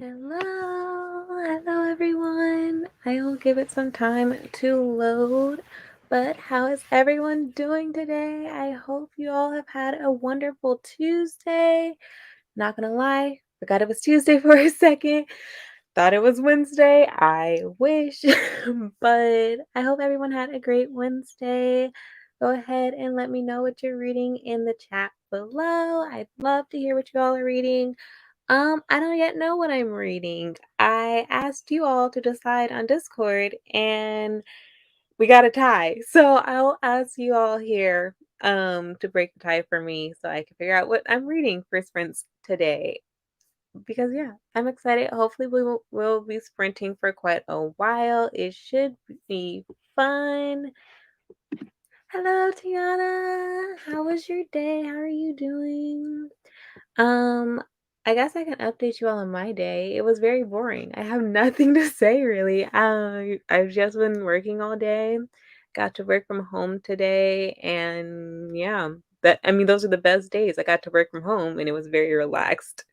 Hello everyone. I will give it some time to load, but how is everyone doing today? I hope you all have had a wonderful Tuesday. Not gonna lie, forgot it was Tuesday for a second. Thought it was Wednesday. I wish, but I hope everyone had a great Wednesday. Go ahead and let me know what you're reading in the chat below. I'd love to hear what you all are reading. I don't yet know what I'm reading. I asked you all to decide on Discord and we got a tie. So I'll ask you all here to break the tie for me so I can figure out what I'm reading for sprints today. Because yeah, I'm excited. Hopefully we'll be sprinting for quite a while. It should be fun. Hello, Tiana. How was your day? How are you doing? Um, I guess I can update you all on my day. It was very boring. I have nothing to say really. I've just been working all day. Got to work from home today, and yeah, those are the best days. I got to work from home, and it was very relaxed,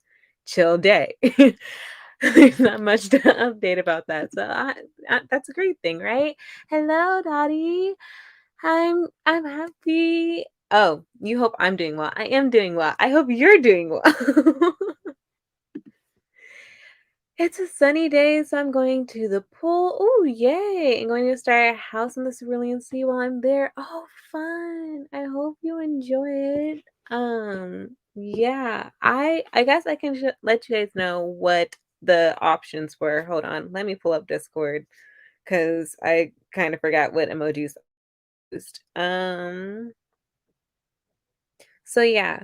chill day. There's not much to update about that, so that's a great thing, right? Hello, Dottie. I'm happy. Oh, you hope I'm doing well. I am doing well. I hope you're doing well. It's a sunny day, so I'm going to the pool. Oh, yay. I'm going to start a house in the Cerulean Sea while I'm there. Oh, fun. I hope you enjoy it. Yeah, I guess I can let you guys know what the options were. Hold on. Let me pull up Discord because I kind of forgot what emojis I used. So yeah,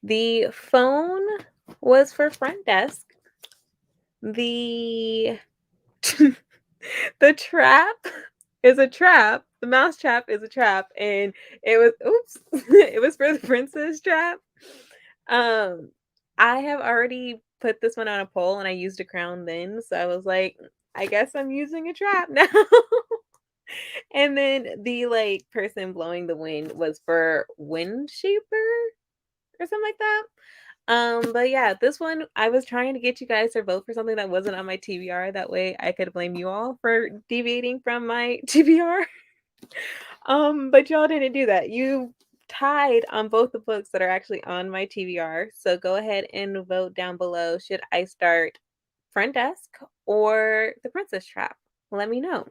the phone was for front desk. The the trap is a trap. The mouse trap is a trap, and it was oops, it was for the princess trap. Um, I have already put this one on a poll, and I used a crown then, so I was like, I guess I'm using a trap now. And then the like person blowing the wind was for wind shaper or something like that. But yeah, this one I was trying to get you guys to vote for something that wasn't on my TBR. That way I could blame you all for deviating from my TBR. But y'all didn't do that. You tied on both the books that are actually on my TBR. So go ahead and vote down below. Should I start Front Desk or The Princess Trap? Let me know.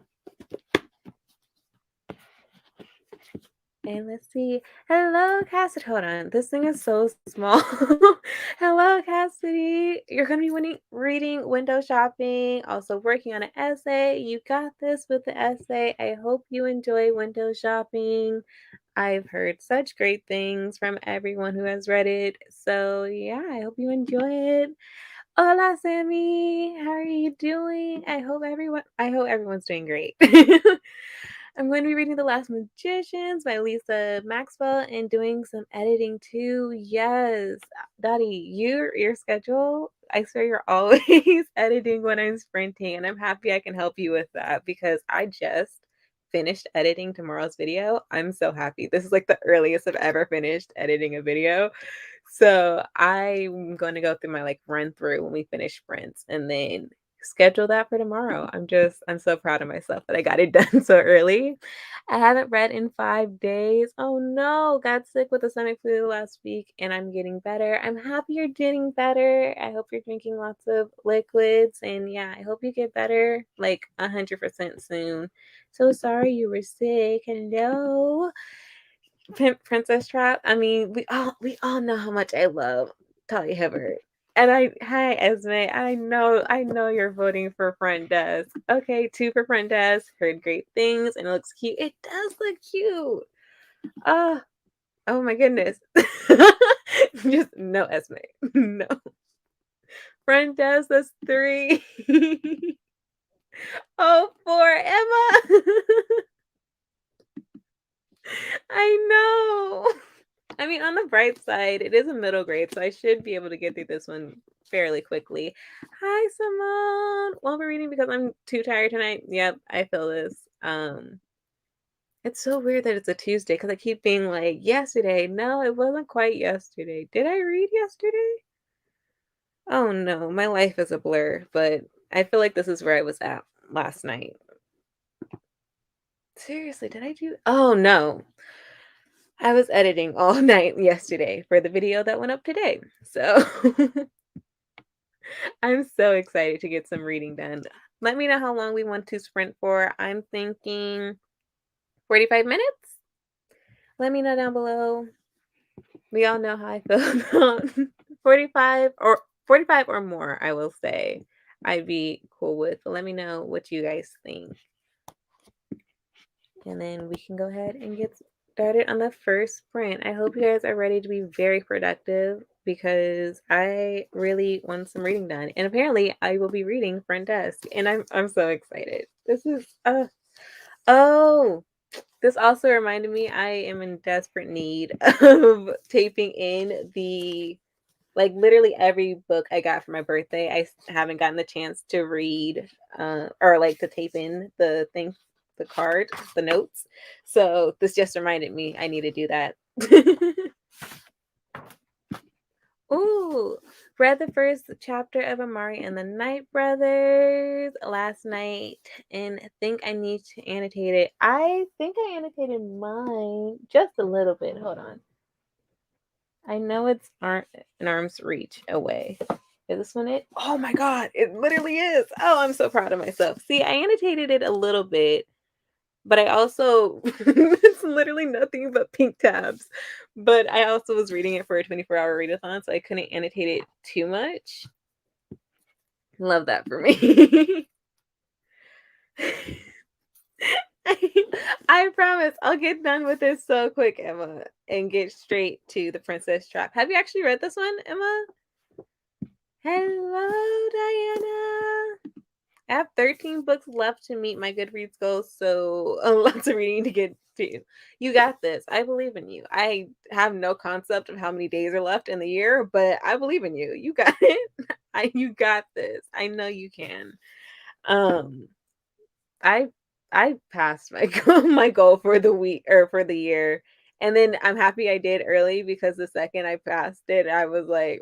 And let's see. Hello, Cassidy. Hold on. This thing is so small. Hello, Cassidy. You're going to be reading Window Shopping, also working on an essay. You got this with the essay. I hope you enjoy Window Shopping. I've heard such great things from everyone who has read it. So, yeah, I hope you enjoy it. Hola, Sammy. How are you doing? I hope everyone's doing great. I'm going to be reading The Last Magicians by Lisa Maxwell and doing some editing too. Yes, Dottie, your schedule. I swear you're always editing when I'm sprinting, and I'm happy I can help you with that because I just finished editing tomorrow's video. I'm so happy. This is like the earliest I've ever finished editing a video. So I'm going to go through my like run through when we finish sprints and then schedule that for tomorrow. I'm so proud of myself that I got it done so early. I haven't read in 5 days. Oh no, got sick with the stomach flu last week and I'm getting better. I'm happy you're getting better. I hope you're drinking lots of liquids and yeah, I hope you get better like 100% soon. So sorry you were sick. Hello. Princess Trap. I mean, we all know how much I love Talia Hibbert. And hi Esme. I know you're voting for Front Desk. Okay, 2 for Front Desk. Heard great things, and it looks cute. It does look cute. Oh, oh my goodness. Just no Esme. No. Front Desk. That's 3. Oh, 4 Emma. I know. I mean, on the bright side, it is a middle grade, so I should be able to get through this one fairly quickly. Hi, Simone. Won't be reading because I'm too tired tonight. Yep, I feel this. It's so weird that it's a Tuesday because I keep being like, yesterday. No, it wasn't quite yesterday. Did I read yesterday? Oh Oh no, my life is a blur, but I feel like this is where I was at last night. Seriously, did I do Oh no. I was editing all night yesterday for the video that went up today. So I'm so excited to get some reading done. Let me know how long we want to sprint for. I'm thinking 45 minutes. Let me know down below. We all know how I feel about 45 or 45 or more, I will say. I'd be cool with. But let me know what you guys think. And then we can go ahead and get started on the first sprint. I hope you guys are ready to be very productive because I really want some reading done. And apparently I will be reading Front Desk and I'm so excited. This is oh, this also reminded me I am in desperate need of taping in the like literally every book I got for my birthday. haven't gotten the chance to read or like to tape in the thing, the card, the notes. So this just reminded me I need to do that. Ooh, read the first chapter of Amari and the Night Brothers last night and think I need to annotate it. I think I annotated mine just a little bit. Hold on. I know it's an arm's reach away. Is this one it? Oh my god, it literally is. Oh, I'm so proud of myself. See, I annotated it a little bit, but I also it's literally nothing but pink tabs. But I also was reading it for a 24-hour readathon, so I couldn't annotate it too much. Love that for me. I promise I'll get done with this so quick, Emma, and get straight to the Princess Trap. Have you actually read this one, Emma? Hello, Diana. I have 13 books left to meet my Goodreads goals, so lots of reading to get to. You got this. I believe in you. I have no concept of how many days are left in the year, but I believe in you. You got it. You got this. I know you can. Um, I I passed my my goal for the week or for the year, and then I'm happy I did early because the second I passed it, I was like,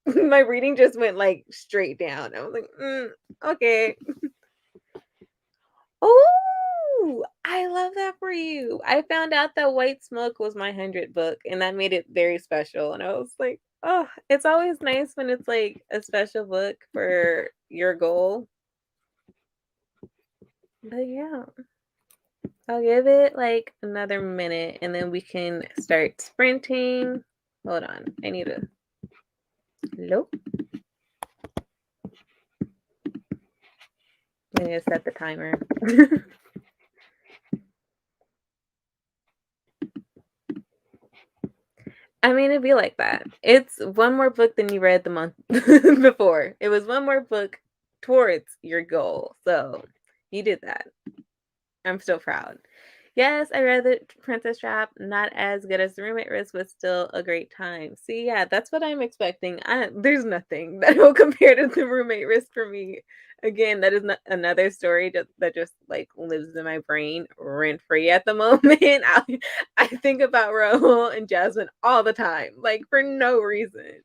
my reading just went like straight down. I was like, okay. Oh, I love that for you. I found out that White Smoke was my 100th book, and that made it very special. And I was like, oh, it's always nice when it's like a special book for your goal. But yeah, I'll give it like another minute and then we can start sprinting. Hold on, I need to. Nope. I need to set the timer. I mean, it'd be like that. It's one more book than you read the month before. It was one more book towards your goal. So you did that. I'm still proud. Yes, I read the Princess Trap. Not as good as the Roommate Risk, but still a great time. See, yeah, that's what I'm expecting. There's nothing that will compare to the Roommate Risk for me. Again, that is not another story that just like lives in my brain rent free at the moment. I think about Rahul and Jasmine all the time, like for no reason.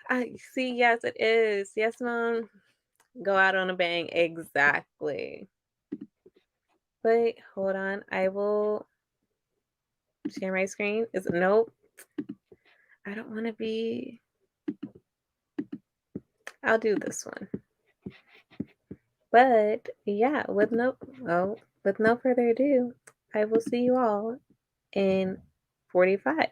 I see. Yes, it is. Yes, mom. Go out on a bang. Exactly. Wait, hold on. I will share my screen. Is it nope? I don't want to be. I'll do this one. But yeah, with no further ado, I will see you all in 45.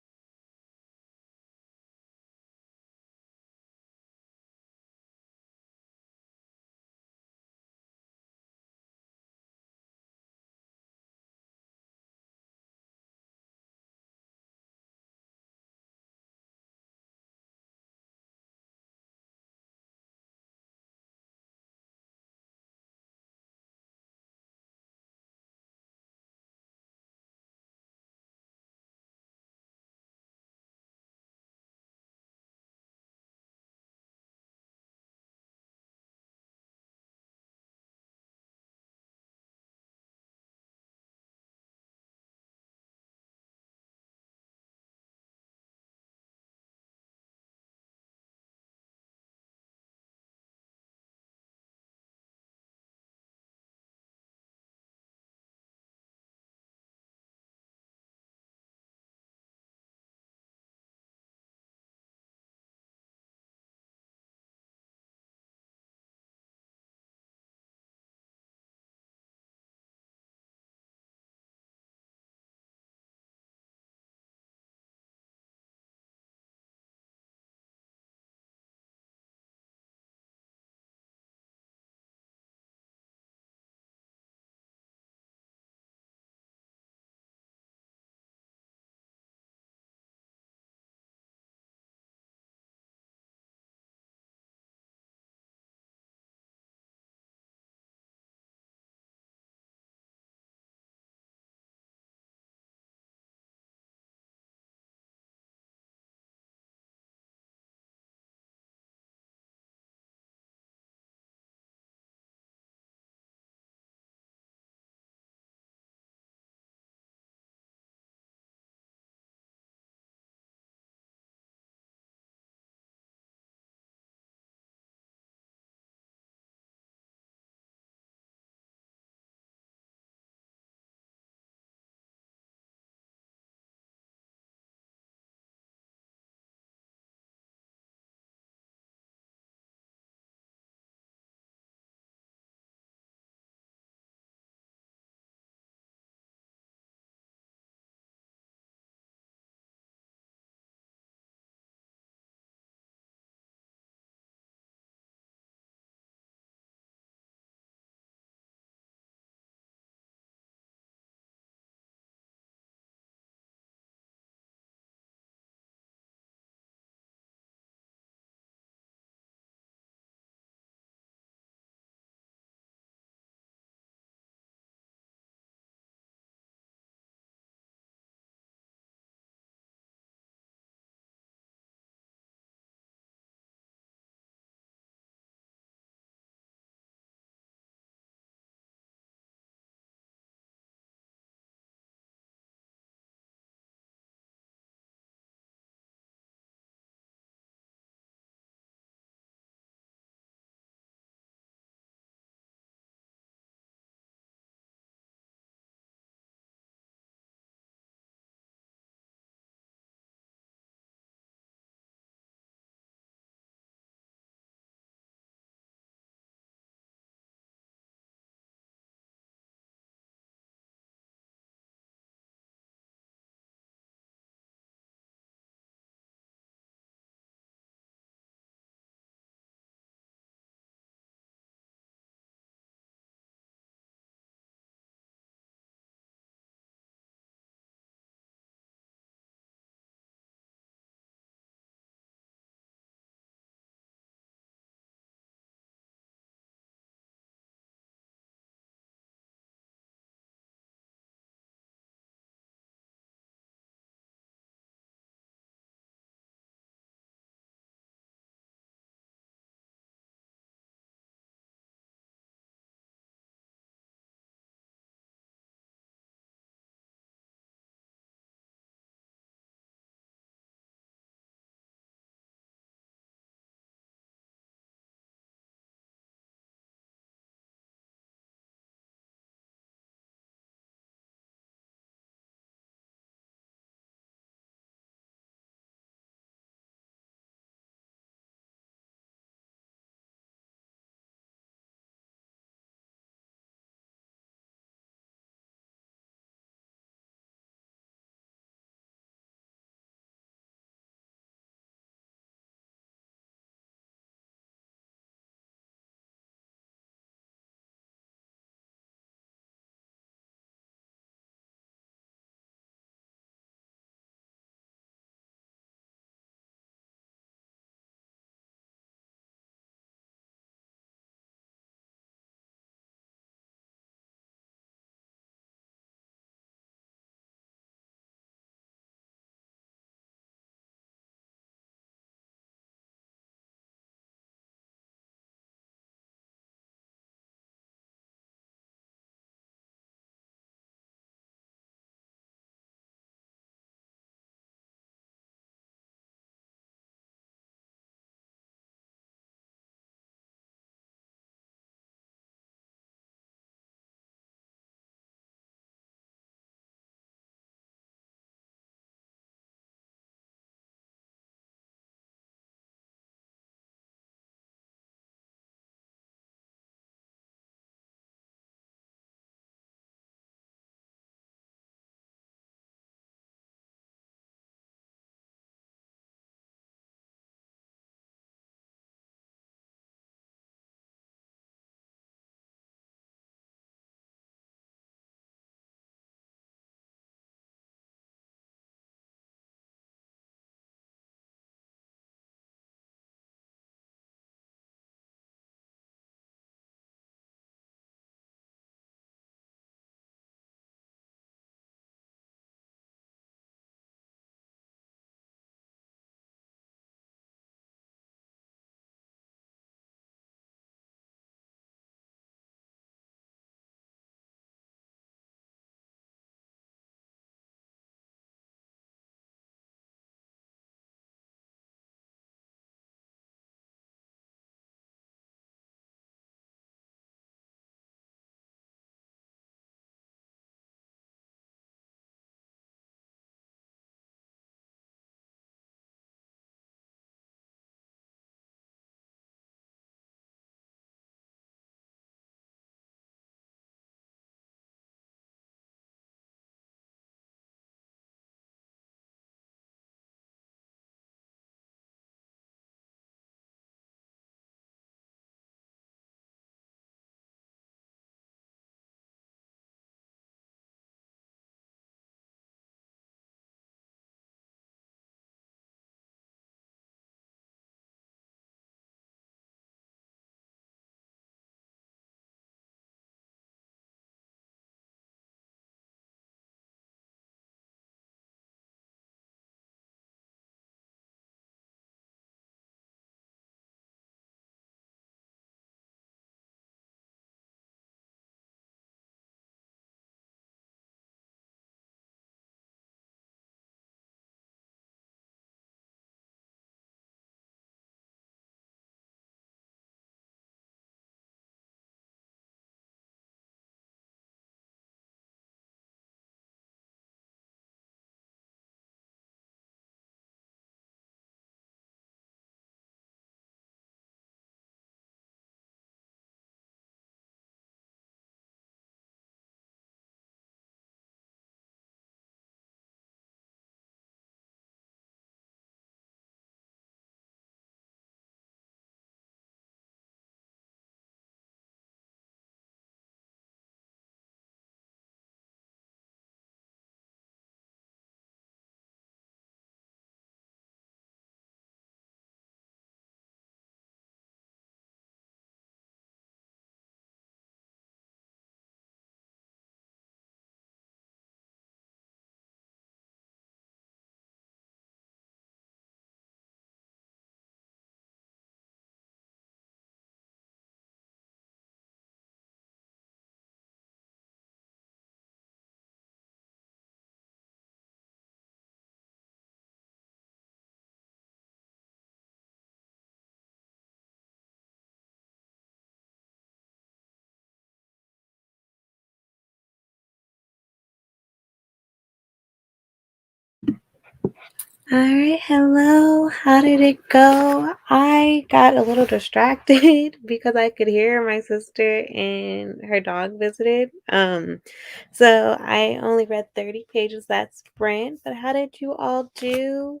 All right, hello. How did it go? I got a little distracted because I could hear my sister and her dog visited. So I only read 30 pages that sprint, but how did you all do?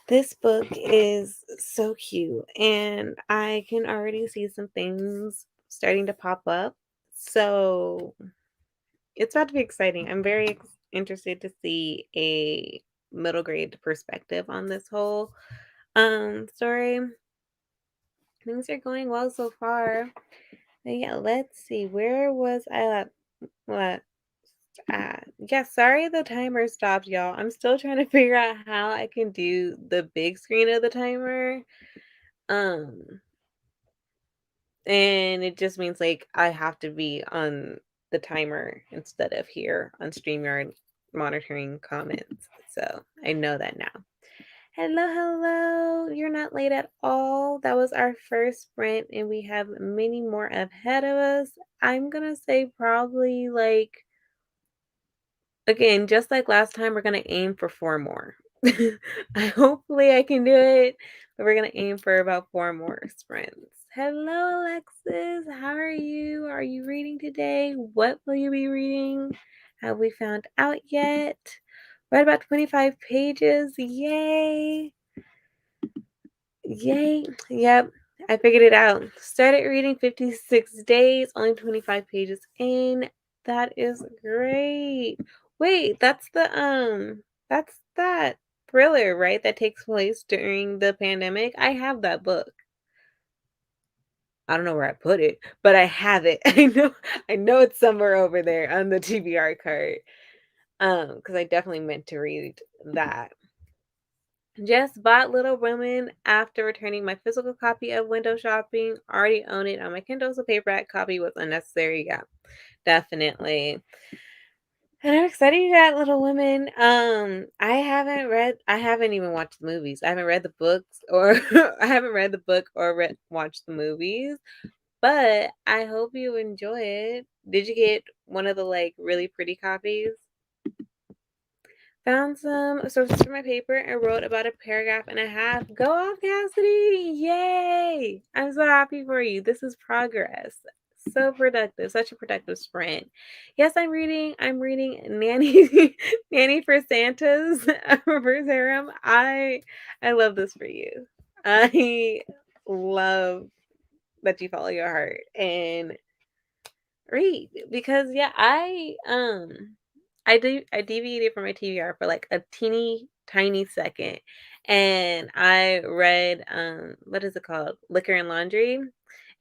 This book is so cute, and I can already see some things starting to pop up. So it's about to be exciting. I'm very interested to see a middle grade perspective on this whole story. Things are going well so far. But yeah, let's see. Where was I last at? Yeah, sorry the timer stopped, y'all. I'm still trying to figure out how I can do the big screen of the timer. Um And it just means, like, I have to be on the timer instead of here on StreamYard monitoring comments. So I know that now. Hello, hello. You're not late at all. That was our first sprint, and we have many more ahead of us. I'm gonna say probably like again, just like last time, we're gonna aim for 4 more. I hopefully I can do it, but we're gonna aim for about 4 more sprints. Hello, Alexis. How are you? Are you reading today? What will you be reading? Have we found out yet? Read about 25 pages. Yay! Yay. Yep. I figured it out. Started reading 56 days, only 25 pages in. That is great. Wait, that's that thriller, right? That takes place during the pandemic. I have that book. I don't know where I put it, but I have it. I know it's somewhere over there on the TBR card. Because I definitely meant to read that. Just bought Little Women after returning my physical copy of Window Shopping. Already own it on my Kindle, so paperback copy was unnecessary. Yeah, definitely. And I'm excited you got Little Women. I haven't even watched the movies. I haven't read the books or I haven't read the book or watched the movies, but I hope you enjoy it. Did you get one of the like really pretty copies? Found some sources for my paper and wrote about a paragraph and a half. Go off, Cassidy! Yay! I'm so happy for you. This is progress. So productive, such a productive sprint. Yes, I'm reading Nanny Nanny for Santa's Reverse Harem. I love this for you. I love that you follow your heart and read because yeah, I deviated from my TBR for like a teeny tiny second, and I read what is it called? Liquor and Laundry,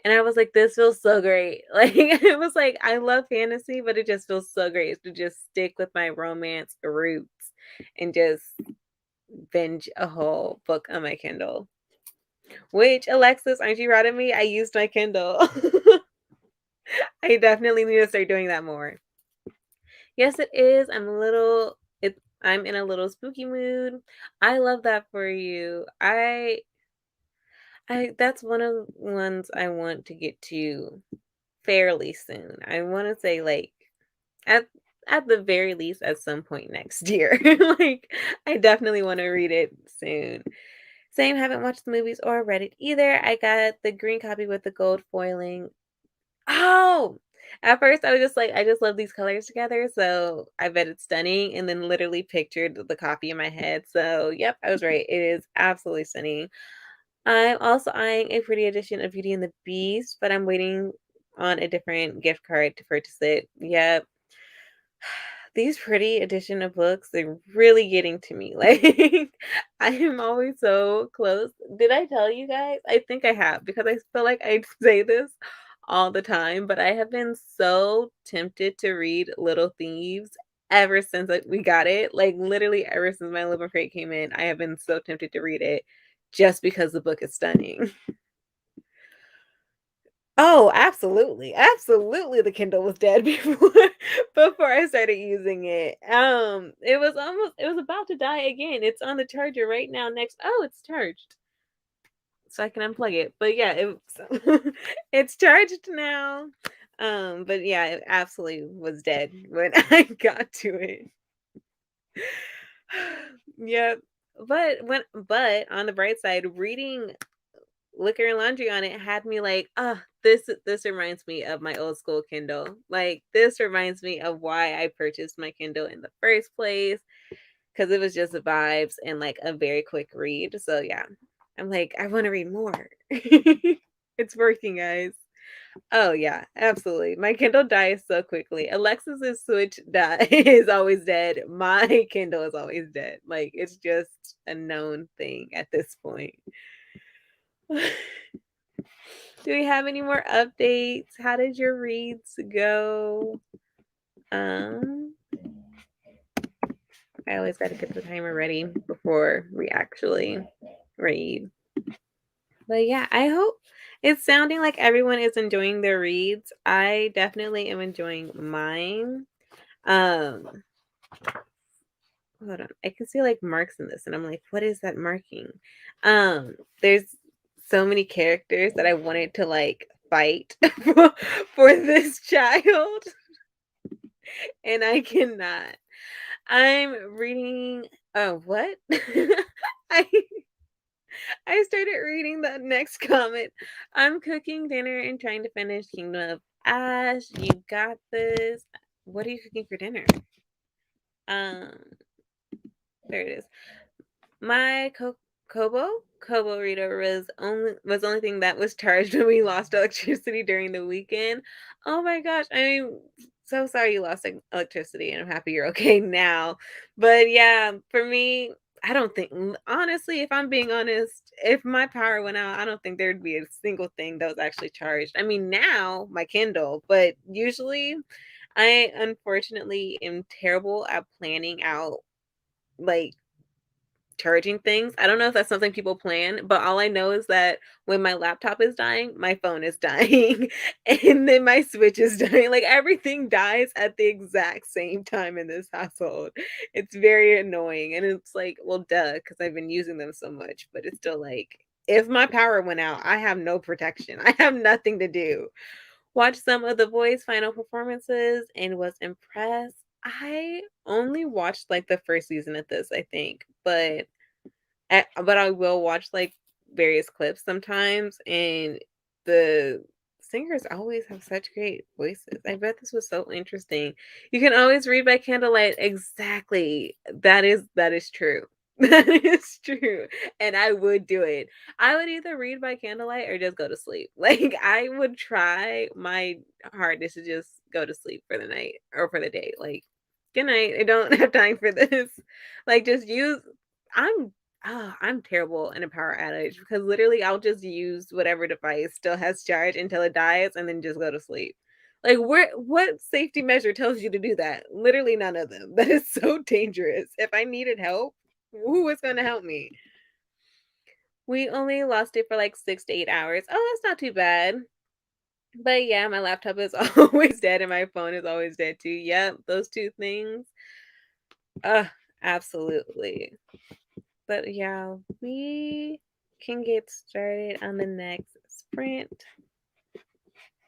and I was like, this feels so great. Like it was like I love fantasy, but it just feels so great to just stick with my romance roots and just binge a whole book on my Kindle. Which Alexis, aren't you proud of me? I used my Kindle. I definitely need to start doing that more. Yes, it is. I'm in a little spooky mood. I love that for you. I that's one of the ones I want to get to fairly soon. I want to say like at at the very least at some point next year. Like I definitely want to read it soon. Same, haven't watched the movies or read it either. I got the green copy with the gold foiling. Oh! At first, I was just like, "I just love these colors together, so I bet it's stunning," and then literally pictured the copy in my head, so, yep, I was right, it is absolutely stunning. I'm also eyeing a pretty edition of Beauty and the Beast, but I'm waiting on a different gift card to purchase it. Yep. These pretty edition of books, they're really getting to me. Like, I am always so close. Did I tell you guys? I think I have because I feel like I say this all the time, but I have been so tempted to read Little Thieves ever since we got it. Like, literally, ever since my living crate came in, I have been so tempted to read it just because the book is stunning. Oh, absolutely. Absolutely, the Kindle was dead before I started using it. It was about to die again. It's on the charger right now next. Oh, it's charged. So I can unplug it. But yeah, it's charged now. But yeah, it absolutely was dead when I got to it. Yep. But on the bright side, reading Liquor and Laundry on it had me like, "Ah, this reminds me of my old school Kindle. Like, this reminds me of why I purchased my Kindle in the first place, because it was just the vibes and, like, a very quick read." So, yeah. I'm like, "I wanna read more." It's working, guys. Oh, yeah, absolutely. My Kindle dies so quickly. Alexis's Switch is always dead. My Kindle is always dead. Like, it's just a known thing at this point. Do we have any more updates? How did your reads go? Um, I always got to get the timer ready before we actually read. But yeah, I hope it's sounding like everyone is enjoying their reads. I definitely am enjoying mine. Um, Hold on. I can see like marks in this, and I'm like, what is that marking? There's so many characters that I wanted to like fight for this child, and I cannot. I'm reading. Oh, what? I I started reading the next comment. I'm cooking dinner and trying to finish Kingdom of Ash. You got this. What are you cooking for dinner? Um, there it is. My Kobo reader was the only thing that was charged when we lost electricity during the weekend. Oh my gosh, I'm so sorry you lost electricity, and I'm happy you're okay now. But yeah, for me, I don't think honestly, if I'm being honest, if my power went out, I don't think there'd be a single thing that was actually charged. I mean, now my Kindle, but usually I unfortunately am terrible at planning out like charging things. I don't know if that's something people plan, but all I know is that when my laptop is dying, my phone is dying, and then my Switch is dying. Like everything dies at the exact same time in this household. It's very annoying. And it's like, well, duh, because I've been using them so much, but it's still like, if my power went out, I have no protection. I have nothing to do. Watched some of The Voice final performances and was impressed. I only watched like the first season of this, I think, but I will watch like various clips sometimes, and the singers always have such great voices. I bet this was so interesting. You can always read by candlelight. Exactly. That is true. That is true. And I would do it. I would either read by candlelight or just go to sleep. Like I would try my hardest to just go to sleep for the night or for the day. Like, good night. I don't have time for this. Like just use I'm I'm terrible in a power outage because literally I'll just use whatever device still has charge until it dies and then just go to sleep. Like what safety measure tells you to do that? Literally none of them. That is so dangerous. If I needed help, who is going to help me? We only lost it for like 6 to 8 hours. Oh, that's not too bad. But yeah, my laptop is always dead and my phone is always dead too. Yep, those two things. Absolutely. But yeah, we can get started on the next sprint.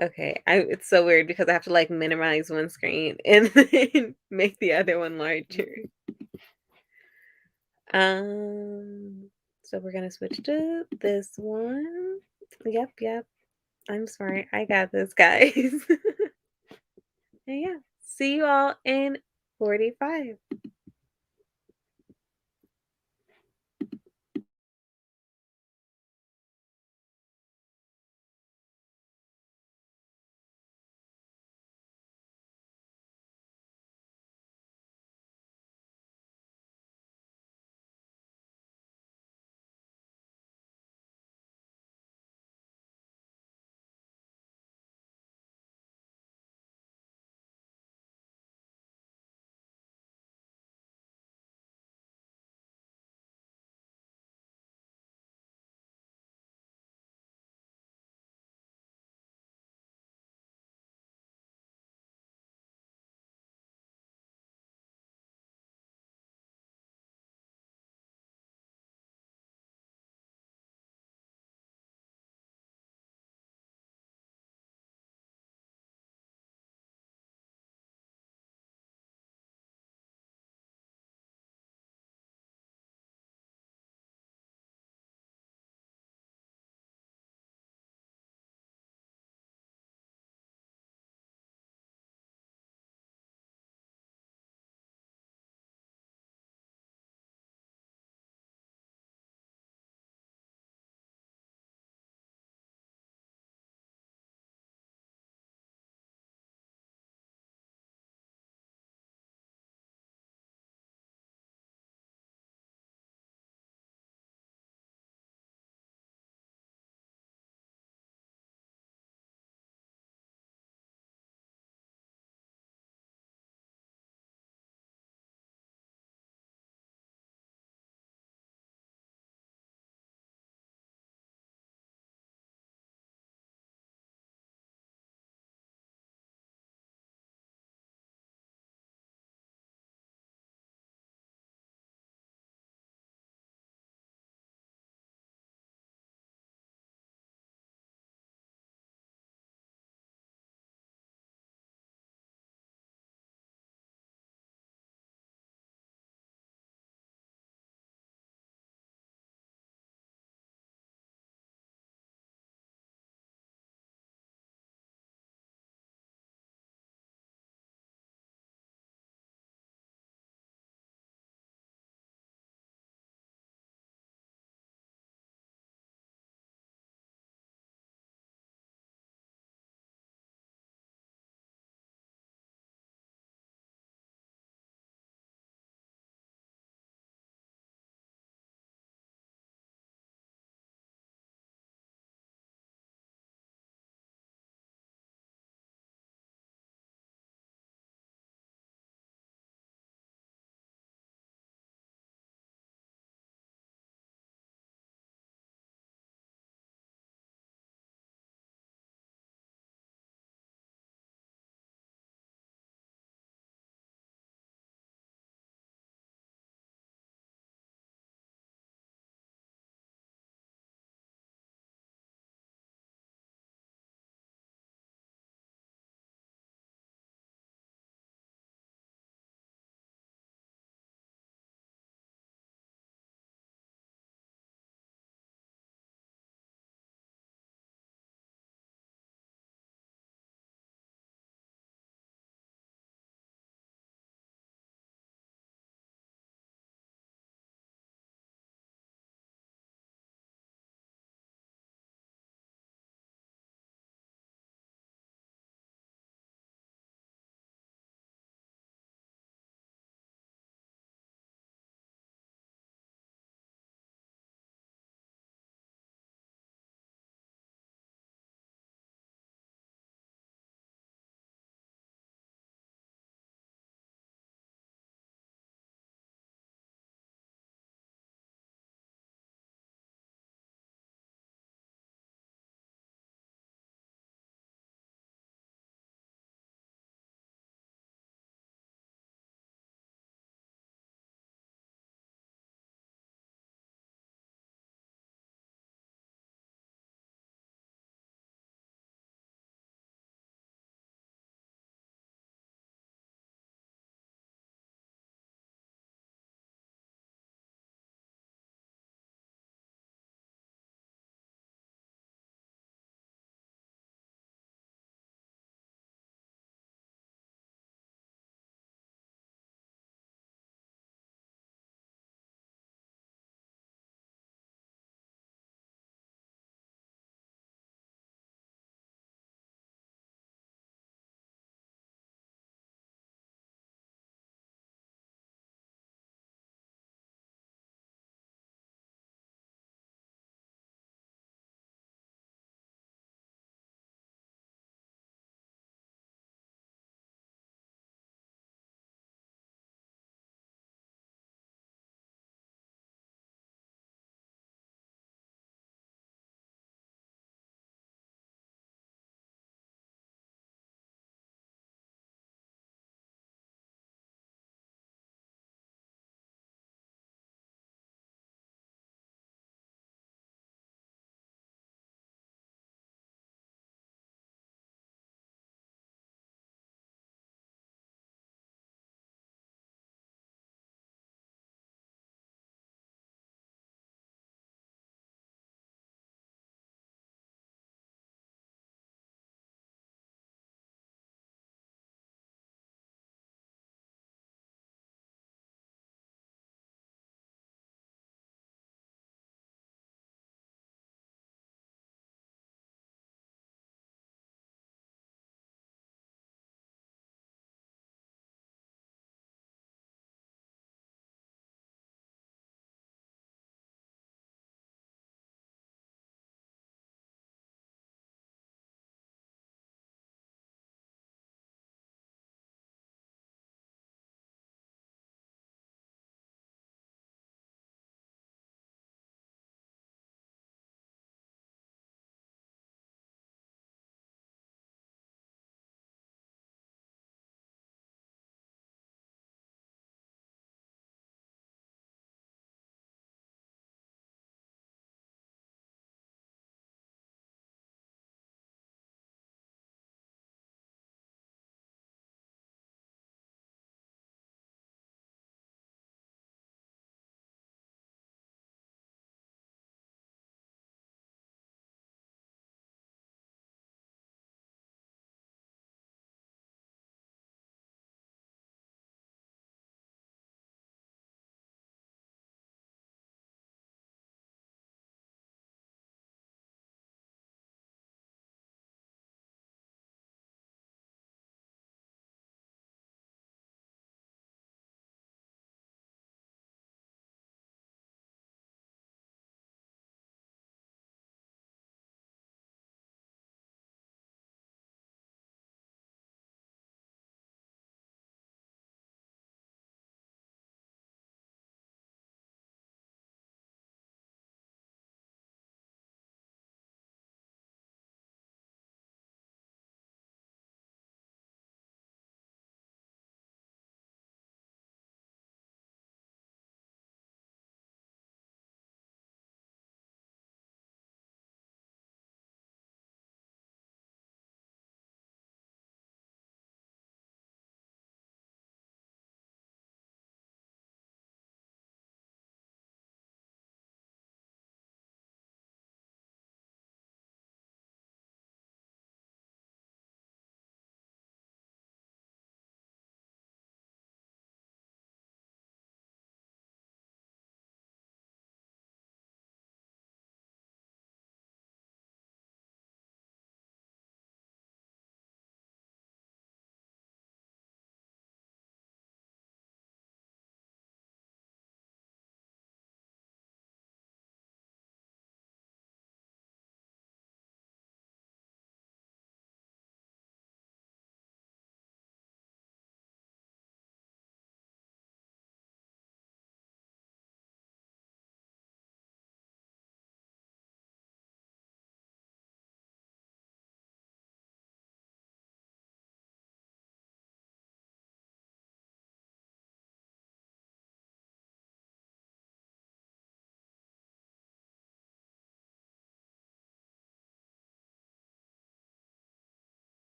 Okay, it's so weird because I have to like minimize one screen and then make the other one larger. Um, so we're gonna switch to this one. Yep. I'm smart. I got this, guys. And yeah, see you all in 45.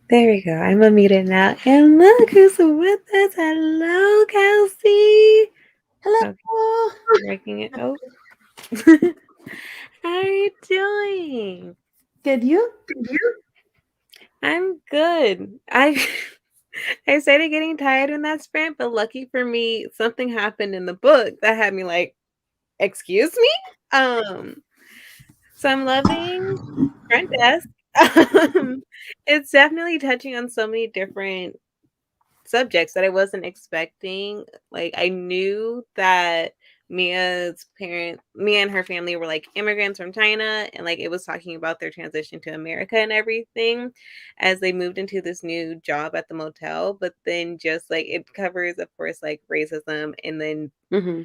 There we go. I'm unmuted now. And look who's with us. Hello, Kelsey. Okay, Hello. breaking it. Oh. How are you doing? Good, you? I'm good. I started getting tired in that sprint, but lucky for me, something happened in the book that had me like, excuse me? So I'm loving front desk. Um, it's definitely touching on so many different subjects that I wasn't expecting. Like I knew that Mia and her family were like immigrants from China, and like it was talking about their transition to America and everything as they moved into this new job at the motel. But then just like it covers, of course, like racism, and then Mm-hmm.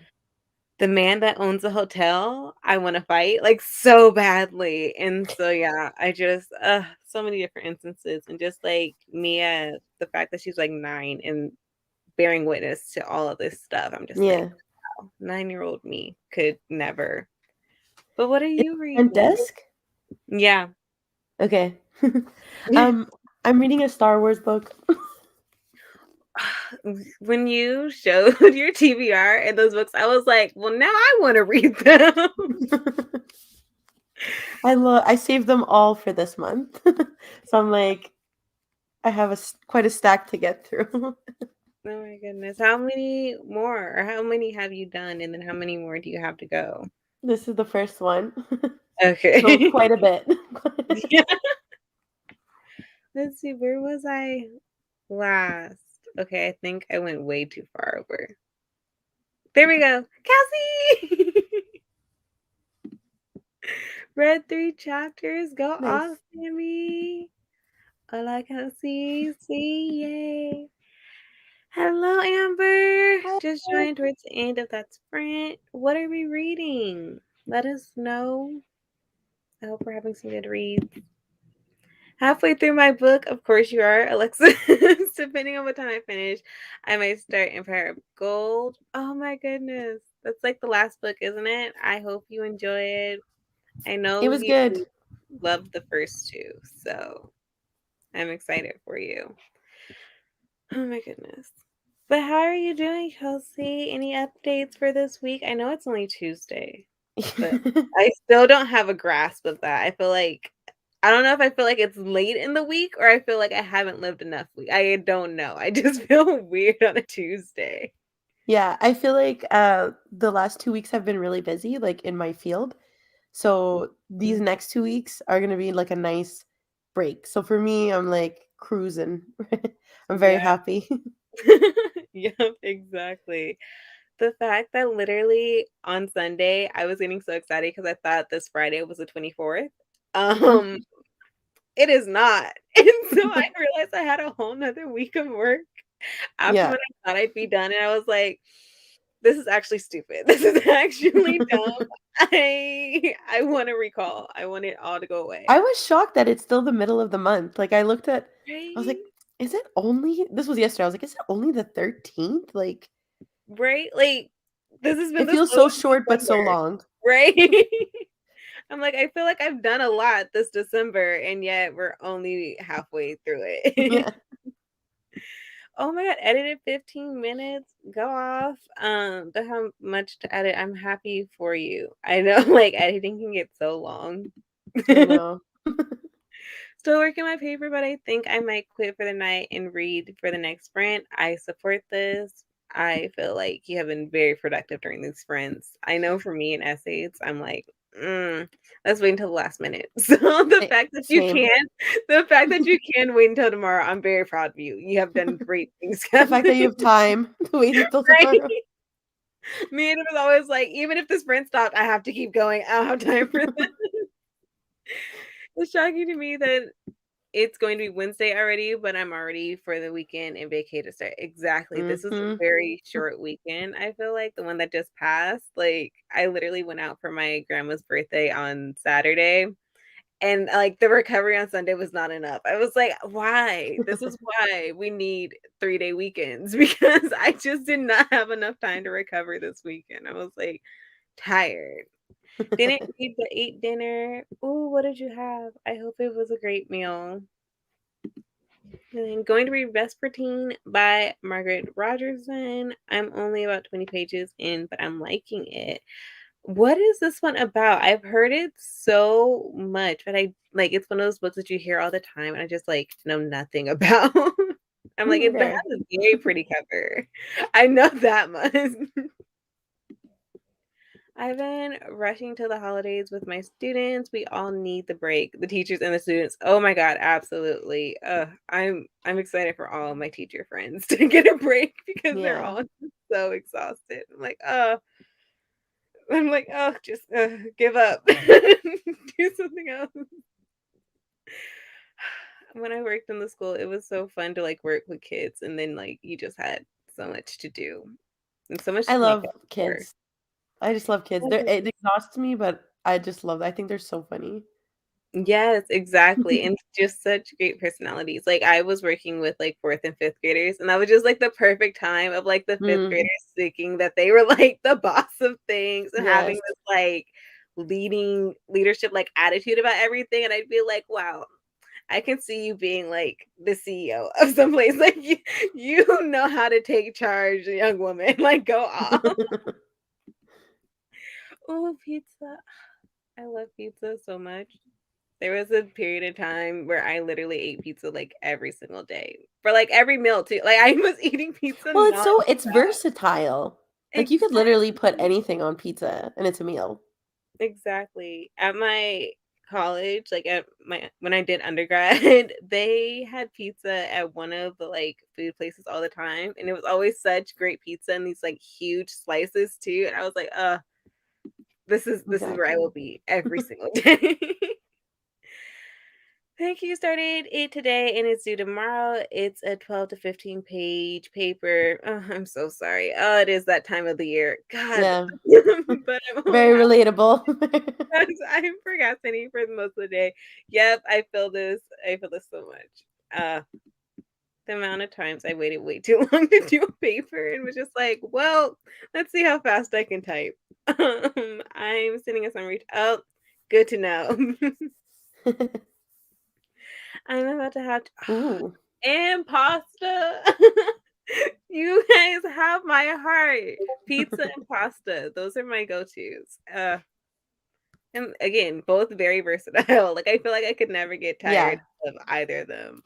the man that owns the hotel, I want to fight like so badly. And so yeah, I just so many different instances, and just like Mia, the fact that she's like 9 and bearing witness to all of this stuff. I'm just like, Yeah. wow, 9-year-old me could never. But what are Is you it front reading? desk? Yeah. Okay. um, I'm reading a Star Wars book. When you showed your TBR and those books, I was like, well, now I want to read them. I saved them all for this month. So I'm like, I have quite a stack to get through. Oh my goodness. How many more? Or how many have you done? And then how many more do you have to go? This is the first one. So Okay. quite a bit. Yeah. Let's see, where was I last? Okay, I think I went way too far over. There we go. Kelsey! Read 3 chapters. Go Nice. off, Sammy. Hola, Kelsey. See, yay. Hello, Amber. Hi. Just joined towards the end of that sprint. What are we reading? Let us know. I hope we're having some good reads. Halfway through my book, of course you are, Alexis. Depending on what time I finish, I might start Empire of Gold. Oh my goodness. That's like the last book, isn't it? I hope you enjoy it. I It know was you good. loved the first two, so I'm excited for you. Oh my goodness. But how are you doing, Kelsey? Any updates for this week? I know it's only Tuesday, but I still don't have a grasp of that. I don't know if I feel like it's late in the week or I feel like I haven't lived enough week. I don't know. I just feel weird on a Tuesday. Yeah, I feel like the last 2 weeks have been really busy, like in my field. So these Mhm. next 2 weeks are gonna be like a nice break. So for me, I'm like cruising. I'm very Yeah. happy. Yep, exactly. The fact that literally on Sunday I was getting so excited because I thought this Friday was the 24th. Um, it is not. And so I realized I had a whole nother week of work after Yeah. when I thought I'd be done, and I was like, "This is actually stupid. This is actually dumb. I wanna recall. I want it all to go away." I was shocked that it's still the middle of the month. Like I was like, Right? is it only this was yesterday. I was like, is it only the 13th? Like Right? Like, this has been it the feels so slowest short but so December, long. right? I'm like, I feel like I've done a lot this December, and yet we're only halfway through it. Yeah. Oh my god, edited 15 minutes. Go off. Don't have much to edit. I'm happy for you. I know like editing can get so long. I know. Still working my paper, but I think I might quit for the night and read for the next sprint. I support this. I feel like you have been very productive during these sprints. I know for me in essays, I'm like, let's wait until the last minute. So Same. the fact that you can wait until tomorrow, I'm very proud of you. You have done great things, The fact that Captain. you have time to wait until Right? tomorrow. Me and it was always like, even if the sprint stopped, I have to keep going. I don't have time for that. It's shocking to me that it's going to be Wednesday already, but I'm already for the weekend and vacay to start. Exactly. This is a Mhm. very short weekend. I feel like the one that just passed. Like I literally went out for my grandma's birthday on Saturday, and like the recovery on Sunday was not enough. I was like, why? This is why we need 3-day weekends because I just did not have enough time to recover this weekend. I was like tired. Didn't eat but ate dinner. Ooh, what did you have? I hope it was a great meal. And then Going to Read Vespertine by Margaret Rogerson. I'm only about 20 pages in, but I'm liking it. What is this one about? I've heard it so much, but I like it's one of those books that you hear all the time and I just like know nothing about. I'm like, it has Okay. a very pretty cover. I know that much. I've been rushing to the holidays with my students. We all need the break, the teachers and the students. Oh my god, absolutely. I'm excited for all of my teacher friends to get a break because they're Yeah. all so exhausted. I'm like, just give up. Do something else. When I worked in the school, it was so fun to like work with kids and then like you just had so much to do and so much I to make love up for. kids. I just love kids. It exhausts me, but I just love I think they're so funny. Yes, exactly, and just such great personalities. Like, I was working with, like, 4th and 5th graders, and that was just, like, the perfect time of, like, the 5th Mm, graders thinking that they were, like, the boss of things and having yes. this, like, leadership, like, attitude about everything, and I'd be like, "Wow, I can see you being, like, the CEO of some place, like, you know how to take charge, young woman, like, go off." Oh, pizza. I love pizza so much. There was a period of time where I literally ate pizza, like, every single day, for, like, every meal too, like, I was eating pizza Well, it's nonstop. versatile. Like, you could literally put Exactly, anything on pizza and it's a meal. exactly. At my college, like, at my when I did undergrad, they had pizza at one of the, like, food places all the time, and it was always such great pizza and these, like, huge slices too, and I was like, this is where I Exactly. will be every single day." Thank you started it today and it's due tomorrow. It's a 12 to 15 page paper. Oh, I'm so sorry. Oh, it is that time of the year. God. Yeah. But I'm only Very half relatable. I'm procrastinating for most of the day. Yep, I feel this. I feel this so much. The amount of times I waited way too long to do a paper and was just like, well, let's see how fast I can type. I'm sending a summary. Oh, good to know. I'm about to have to Ooh. and pasta. You guys have my heart. Pizza and pasta, those are my go-tos. And again, both very versatile. Like, I feel like I could never get tired Yeah. of either of them.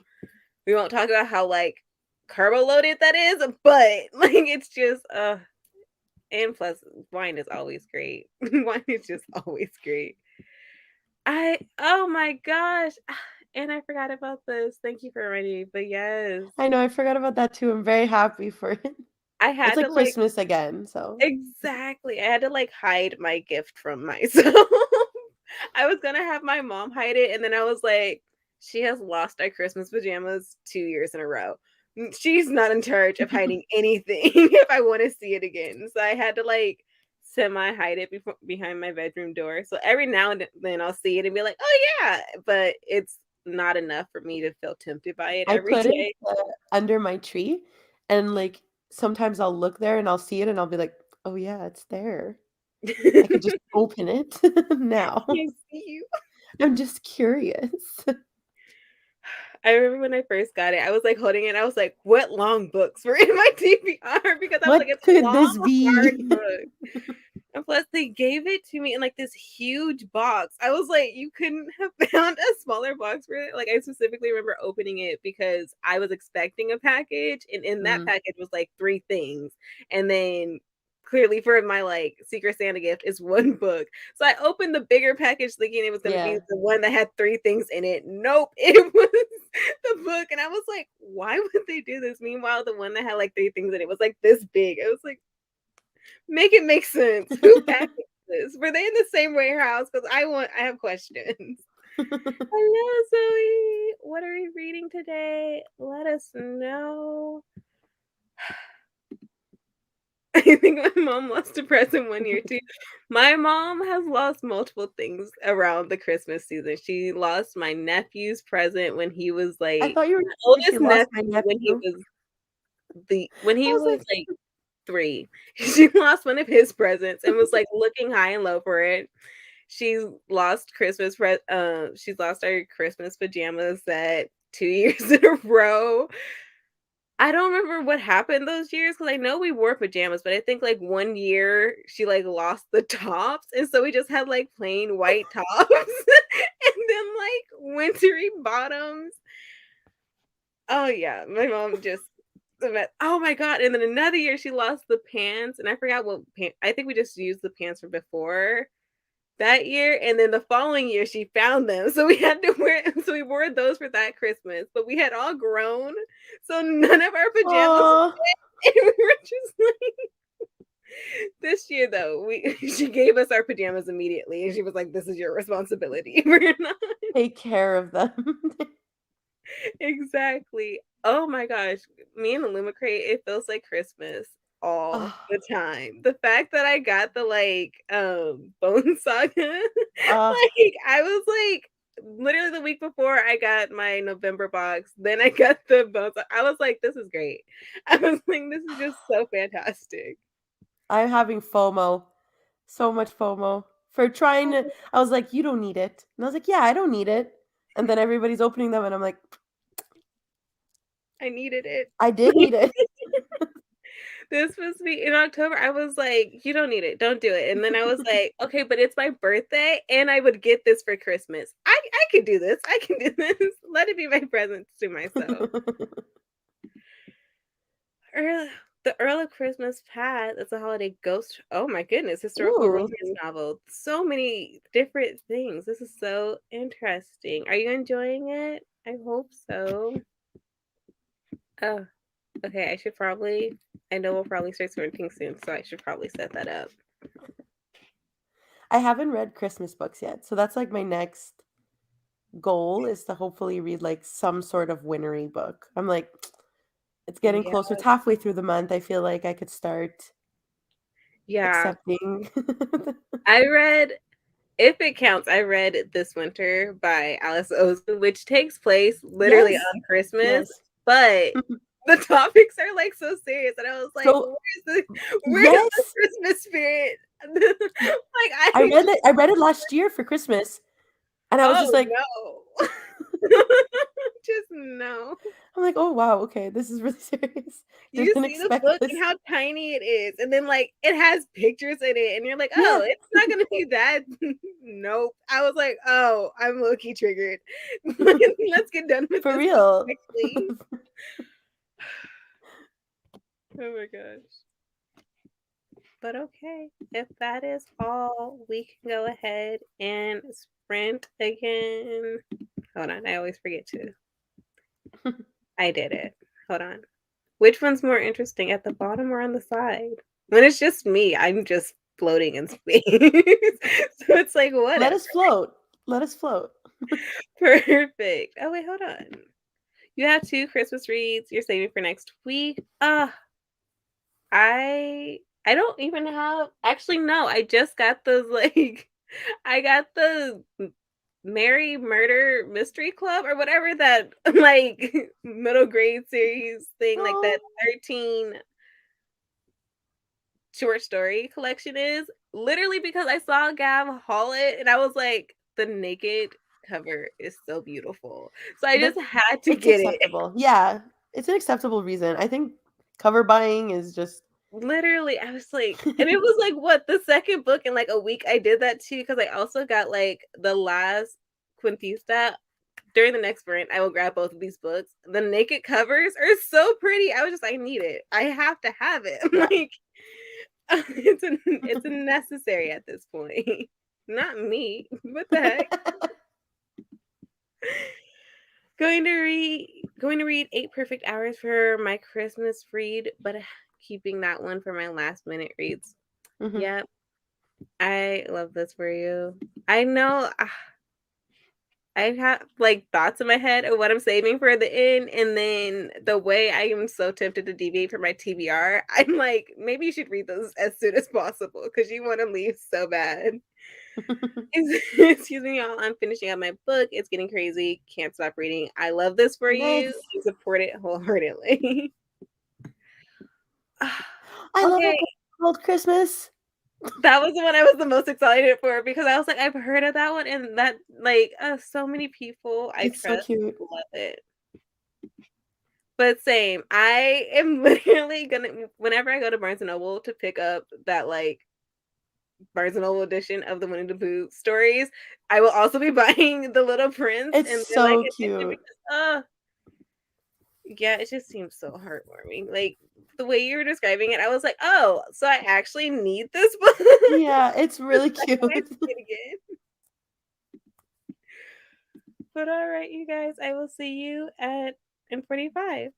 We won't talk about how, like, carbo loaded that is, but, like, it's just, and plus wine is always great. Wine is just always great. Oh my gosh, and I forgot about this. Thank you for reminding me, but yes, I know, I forgot about that too. I'm very happy for it. I It's had to, like like Christmas again, so exactly, I had to, like, hide my gift from myself. I was gonna have my mom hide it, and then I was like, "She has lost our Christmas pajamas 2 years in a row. She's not in charge of hiding anything if I wanna see it again." So I had to, like, semi-hide it behind my bedroom door. So every now and then I'll see it and be like, "Oh, yeah," but it's not enough for me to feel tempted by it I every put it, day. under my tree, and, like, sometimes I'll look there and I'll see it and I'll be like, "Oh, yeah, it's there. I could just open it now. I see you. I'm just curious." I remember when I first got it, I was, like, holding it, I was like, "What long books were in my TBR?" Because I was like, What "It's a could long, this hard be? book." And plus, they gave it to me in, like, this huge box. I was like, "You couldn't have found a smaller box for it?" Like, I specifically remember opening it because I was expecting a package, and in that Mm, package was, like, 3 things, and then clearly for my, like, Secret Santa gift is 1 book. So I opened the bigger package thinking it was gonna be yeah. the one that had 3 things in it. Nope, it was the book, and I was like, "Why would they do this?" Meanwhile, the one that had, like, 3 things in it was, like, this big. I was like, "Make it make sense. Who packaged this? Were they in the same warehouse? Because I have questions." Hello, Zoe. What are we reading today? Let us know. I think my mom lost a present 1 year too. My mom has lost multiple things around the Christmas season. She lost my nephew's present when he was, I like thought you were my gonna say she oldest lost my nephew nephew. when I he was was, like, like, 3. She lost one of his presents and was, like, looking high and low for it. She's lost our Christmas pajamas set. 2 years in a row. I don't remember what happened those years because I know we wore pajamas, but I think, like, 1 year she, like, lost the tops, and so we just had, like, plain white tops and then, like, wintry bottoms. Oh, yeah, my mom just oh my god, and then another year she lost the pants, and I forgot what I think we just used the pants from before that year, and then the following year she found them, so we had to wear so we wore those for that Christmas, but we had all grown, so none of our pajamas Aw. and we were just like this year though, we she gave us our pajamas immediately, and she was like, "This is your responsibility." We're not Take care of them. exactly. Oh my gosh, me and the Lumicrate, it feels like Christmas all Ah, the time. The fact that I got the, like, Bone Saga, ah. like, I was, like literally the week before I got my November box, then I got the Bone Saga. I was like, "This is great." I was like, "This is just so fantastic." I'm having FOMO. So much FOMO for trying to I was like, "You don't need it." And I was like, "Yeah, I don't need it." And then everybody's opening them and I'm like, I needed it. "I did need it." This was me in October, I was like, "You don't need it, don't do it," and then I was like, "Okay, but it's my birthday, and I would get this for Christmas. I could do this, I can do this. Let it be my present to myself." Earl The Earl of Christmas Past, it's a holiday ghost oh my goodness, historical romance Ooh, novel. So many different things. This is so interesting. Are you enjoying it? I hope so. Oh, okay, I know we'll probably start sprinting soon, so I should probably set that up. I haven't read Christmas books yet, so that's, like, my next goal is to hopefully read, like, some sort of wintery book. I'm like, it's getting Yeah. closer. It's halfway through the month. I feel like I could start Yeah. accepting. I read if it counts, I read This Winter by Alice Oseman, which takes place literally Yes, on Christmas, yes. but the topics are, like, so serious, and I was like, So where's the yes, Christmas spirit?" Like, I I read it last year for Christmas, and I was just oh, like no. Just no. I'm like, "Oh, wow, okay, this is really serious. You Didn't see the expect book and this." how tiny it is, and then, like, it has pictures in it, and you're like, "Oh, Yeah, it's not gonna be that." Nope. I was like, "Oh, I'm low-key triggered. Let's get done with for this book real. quickly." Oh my gosh. But okay, if that is all, we can go ahead and sprint again. Hold on, I always forget to. I did it. Hold on. Which one's more interesting, at the bottom or on the side? When it's just me, I'm just floating in space. So it's like, Let whatever. us float. Let us float. Perfect. Oh, wait, hold on. You have 2 Christmas reads you're saving for next week. I don't even have actually, no, I just got those, like I got the Mary Murder Mystery Club or whatever that, like, middle grade series thing, like that Oh, 13 short story collection is, literally because I saw Gav haul it and I was like, "The naked cover is so beautiful." So I just that had to it's get it. acceptable. Yeah, it's an acceptable reason. I think cover buying is just Literally, I was like and it was like, what, the 2nd book in, like, a week I did that too because I also got, like, the last Quintista. During the next sprint, I will grab both of these books. The naked covers are so pretty. I was just, "I need it. I have to have it." Like, it's a necessary at this point. Not me. What the heck? Going to read 8 Perfect Hours for my Christmas read, but keeping that one for my last minute reads. Mhm. Yep, I love this for you. I know I have like thoughts in my head of what I'm saving for the end, and then the way I am so tempted to deviate from my TBR, I'm like, maybe you should read those as soon as possible because you want to leave so bad. Excuse me, y'all. I'm finishing up my book. It's getting crazy. Can't stop reading. I love this for you. Nice. I support it wholeheartedly. I love a Okay, book called Christmas. that was the one I was the most excited for because I was like, I've heard of that one, and that like so many people I It's so trust cute. love it. But same, I am literally gonna whenever I go to Barnes& and Noble to pick up that, like, Barnes& and Noble edition of the Winnie the Pooh stories, I will also be buying The Little Prince It's and the, like, so edition cute. because, yeah, it just seems so heartwarming. Like, the way you were describing it, I was like, "Oh, so I actually need this book?" Yeah, it's really Why can't I cute. see it again? But alright, you guys, I will see you at in 45.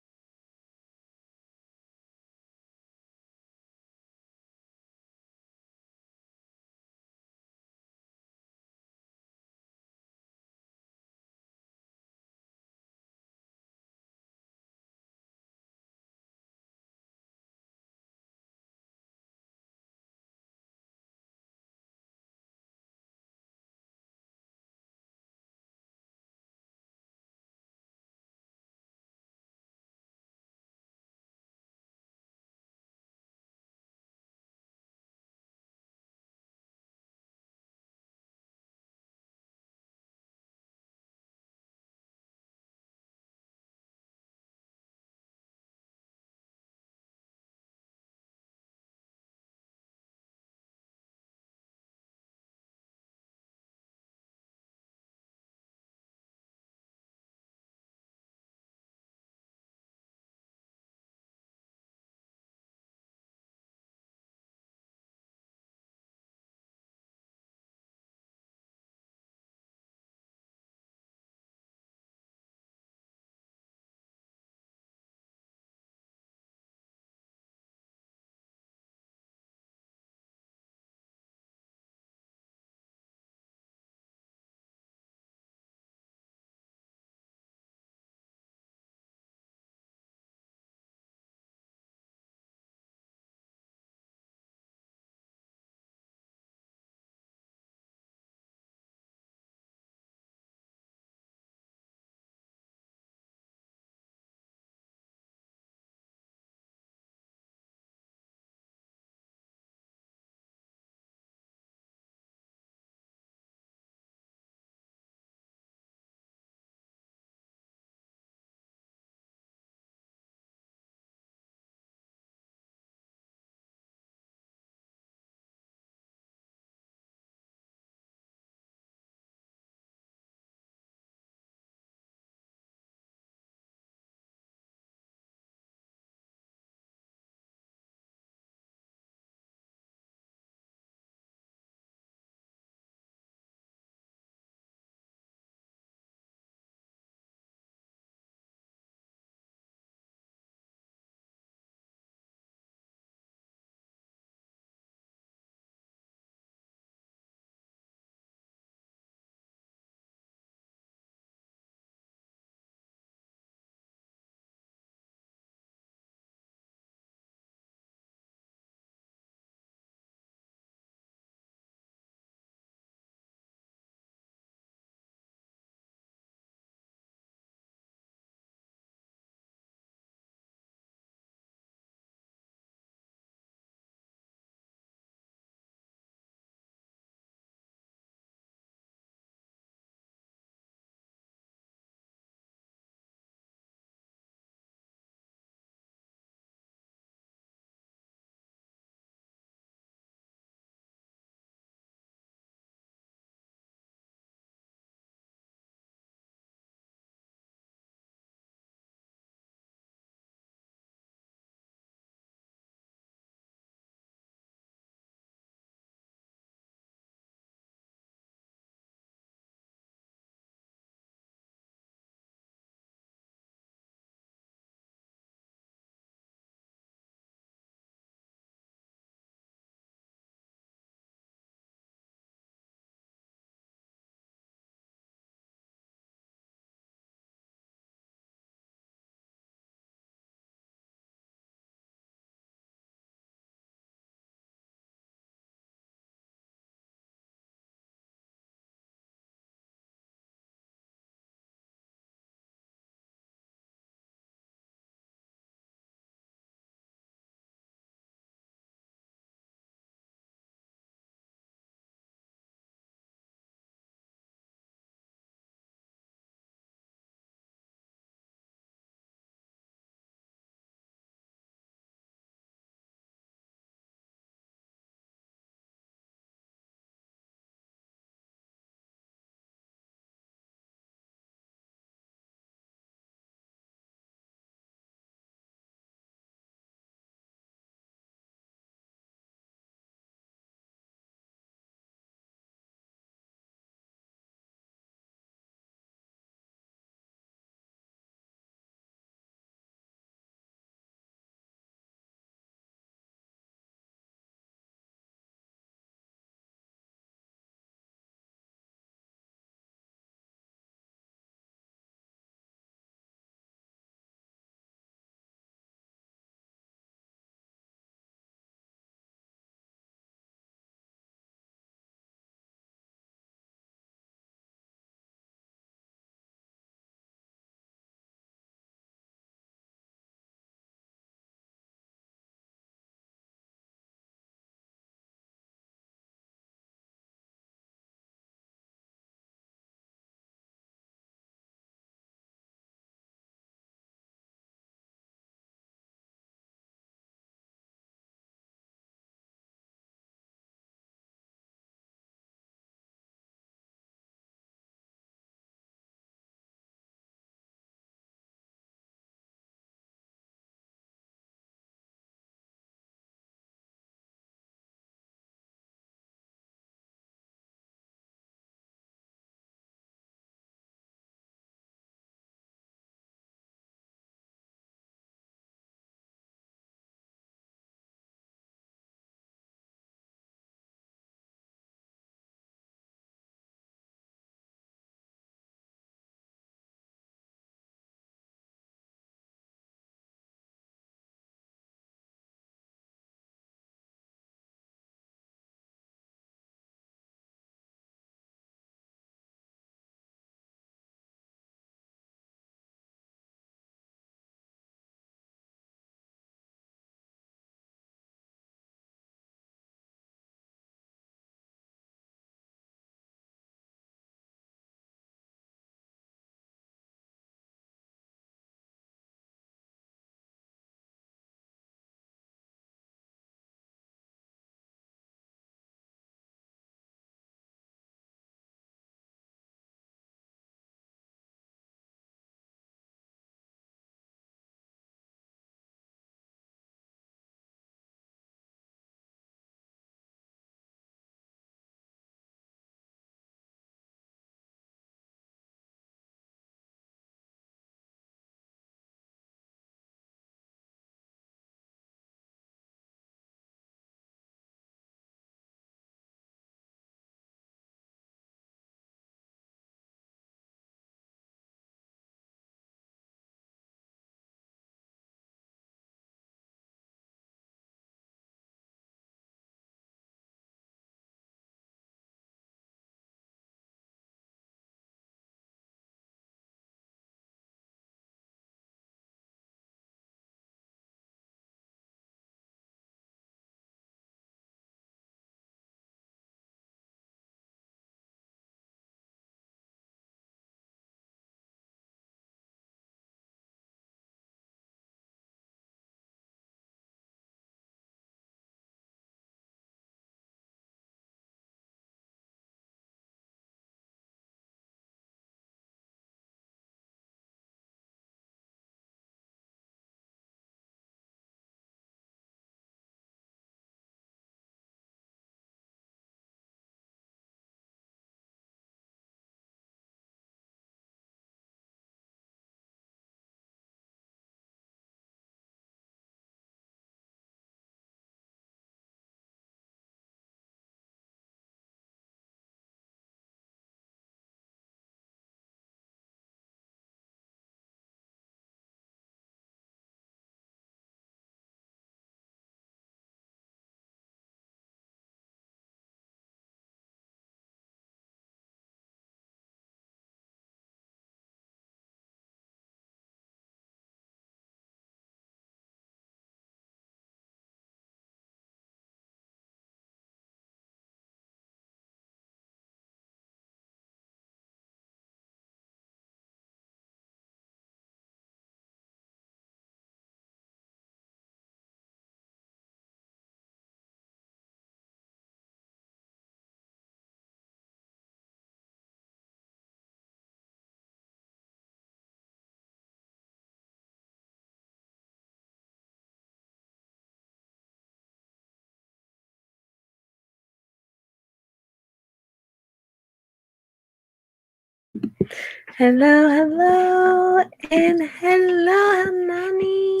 Hello, hello, and hello, Hanani.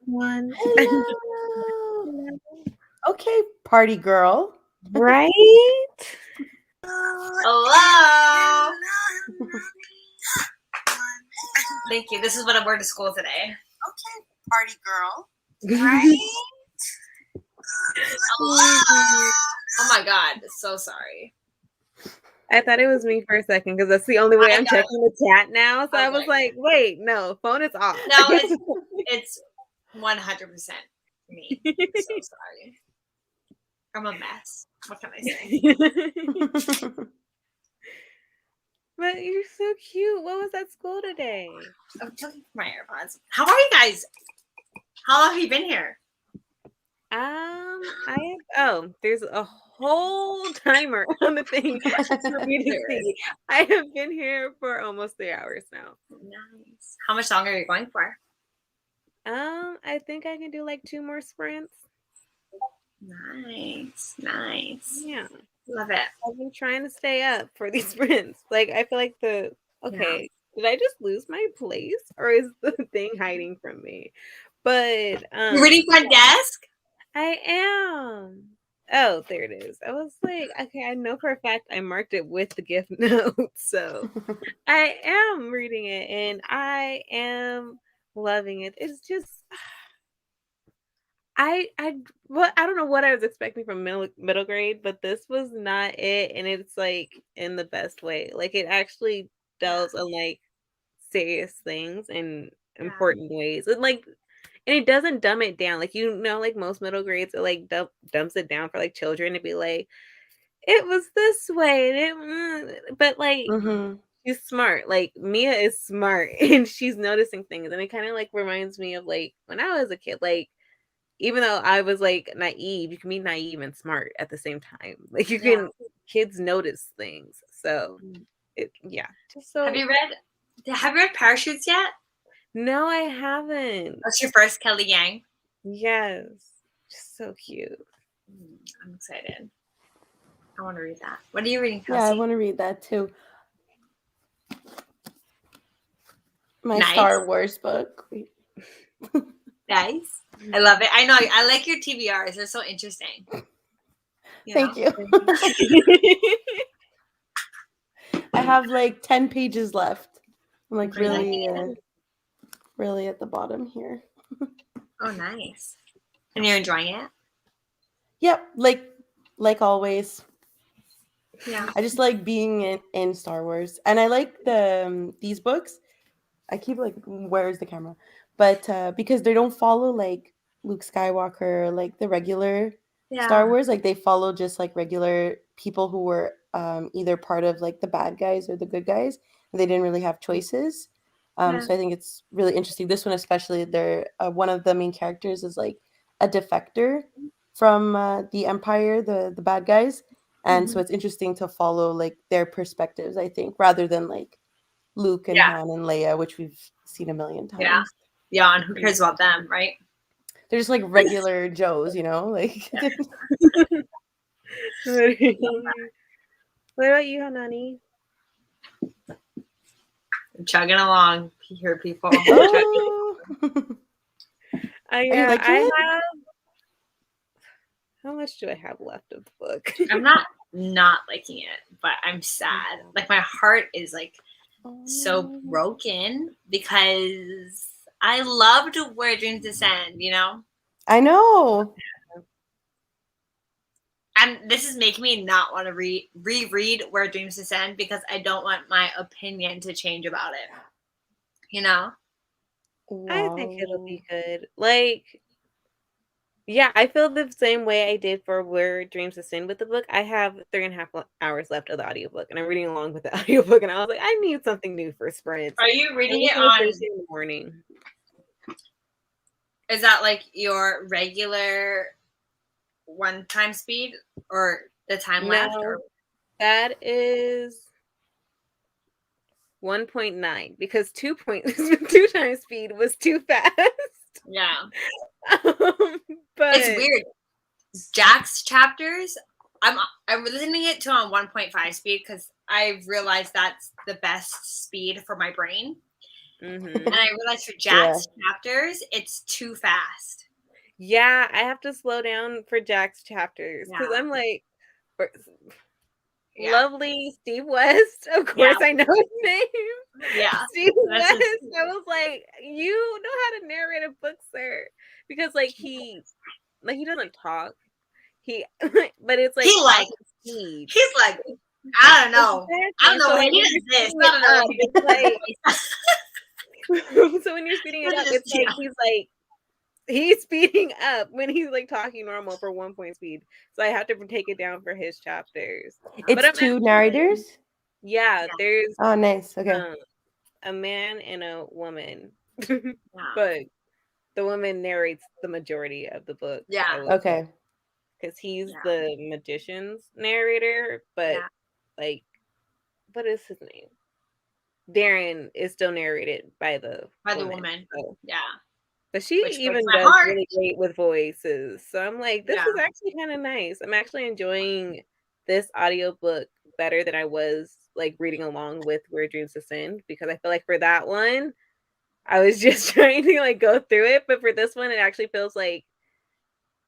One. Hello. Hello. Okay, party girl. Right? Hello. Thank you. This is what I wore to school today. Okay, party girl. Right? Hello. Oh my God. So sorry. I thought it was me for a second because that's the only way I'm checking the chat now. So I was Okay. like, wait, no, phone is off. No, it's 100% me. So sorry. I'm a mess. What can I say? But you're so cute. What was at school today? I'm looking for my AirPods. How are you guys? How long have you been here? There's a whole timer on the thing for me to see. I have been here for almost 3 hours now. Nice. How much longer are you going for? I think I can do like 2 more sprints. Nice. Nice. Yeah. Love it. I've been trying to stay up for these sprints. Like, I feel like did I just lose my place or is the thing hiding from me? But You're reading front desk? I am. Oh, there it is. I was like, okay, I know for a fact I marked it with the gift note. So I am reading it and I am loving it. It's just I don't know what I was expecting from middle grade, but this was not it, and it's like in the best way. Like it actually deals on like serious things in important ways, and it doesn't dumb it down. Like like most middle grades, it like dumps it down for like children to be like, it was this way, but like Mm-hmm. she's smart. Like Mia is smart, and she's noticing things, and it kind of like reminds me of like when I was a kid, like even though I was, like, naive, you can be naive and smart at the same time. Like, kids notice things. So, just Have so you read Parachutes yet? No, I haven't. That's your first Kelly Yang? Yes. Just so cute. I'm excited. I want to read that. What are you reading, Kelsey? Yeah, I want to read that too. My Nice. Star Wars book. Nice. I love it. I know. I like your TBRs. They're so interesting. Thank you. I have like 10 pages left. I'm like really at the bottom here. Oh, nice. And you're enjoying it? Yep, like always. Yeah. I just like being in Star Wars. And I like these books. I keep like, where's the camera? But because they don't follow like Luke Skywalker, like the regular Star Wars, like they follow just like regular people who were either part of like the bad guys or the good guys. And they didn't really have choices. So I think it's really interesting. This one especially, they're one of the main characters is like a defector from the Empire, the bad guys. And so it's interesting to follow like their perspectives, I think, rather than like Luke and Han and Leia, which we've seen a million times. Yeah, and who cares about them, right? They're just like regular Joes, you know? Like What about you, Hanani? I'm chugging along. You hear people. oh. I Are you liking it? have. How much do I have left of the book? I'm not liking it, but I'm sad. Like my heart is like so broken because I loved Where Dreams Descend, you know? I know. And this is making me not want to reread Where Dreams Descend because I don't want my opinion to change about it. You know? I think it'll be good. Like, yeah, I feel the same way I did for Where Dreams Descend with the book. I have 3.5 hours left of the audiobook, and I'm reading along with the audiobook, and I was like, I need something new for sprints. Are you reading it on on Thursday in the morning? Is that like your regular one-time speed or the time left? Or that is 1.9 because 2 times speed was too fast. Yeah. But it's weird. Jack's chapters, I'm listening it to on 1.5 speed because I realized that's the best speed for my brain. Mm-hmm. And I realized for Jack's chapters, it's too fast. Yeah, I have to slow down for Jack's chapters because I'm like, lovely Steve West. Of course, I know his name. Yeah, Steve West. I was like, you know how to narrate a book, sir, because like he doesn't talk. But it's like speed. He's like, I don't know. Exactly. I don't know so, when like, he does this. I don't know. It's like, so when you're speeding it up, it's like he's speeding up when he's like talking normal for 1 point speed. So I have to take it down for his chapters. It's two narrators? Yeah, there's nice. Okay. A man and a woman. But the woman narrates the majority of the book. Yeah. Okay. Because he's the magician's narrator, but like, what is his name? Darren is still narrated by the woman. So. Yeah. But she even does really great with voices. So I'm like, this is actually kind of nice. I'm actually enjoying this audiobook better than I was like reading along with Where Dreams Descend, because I feel like for that one, I was just trying to like go through it. But for this one, it actually feels like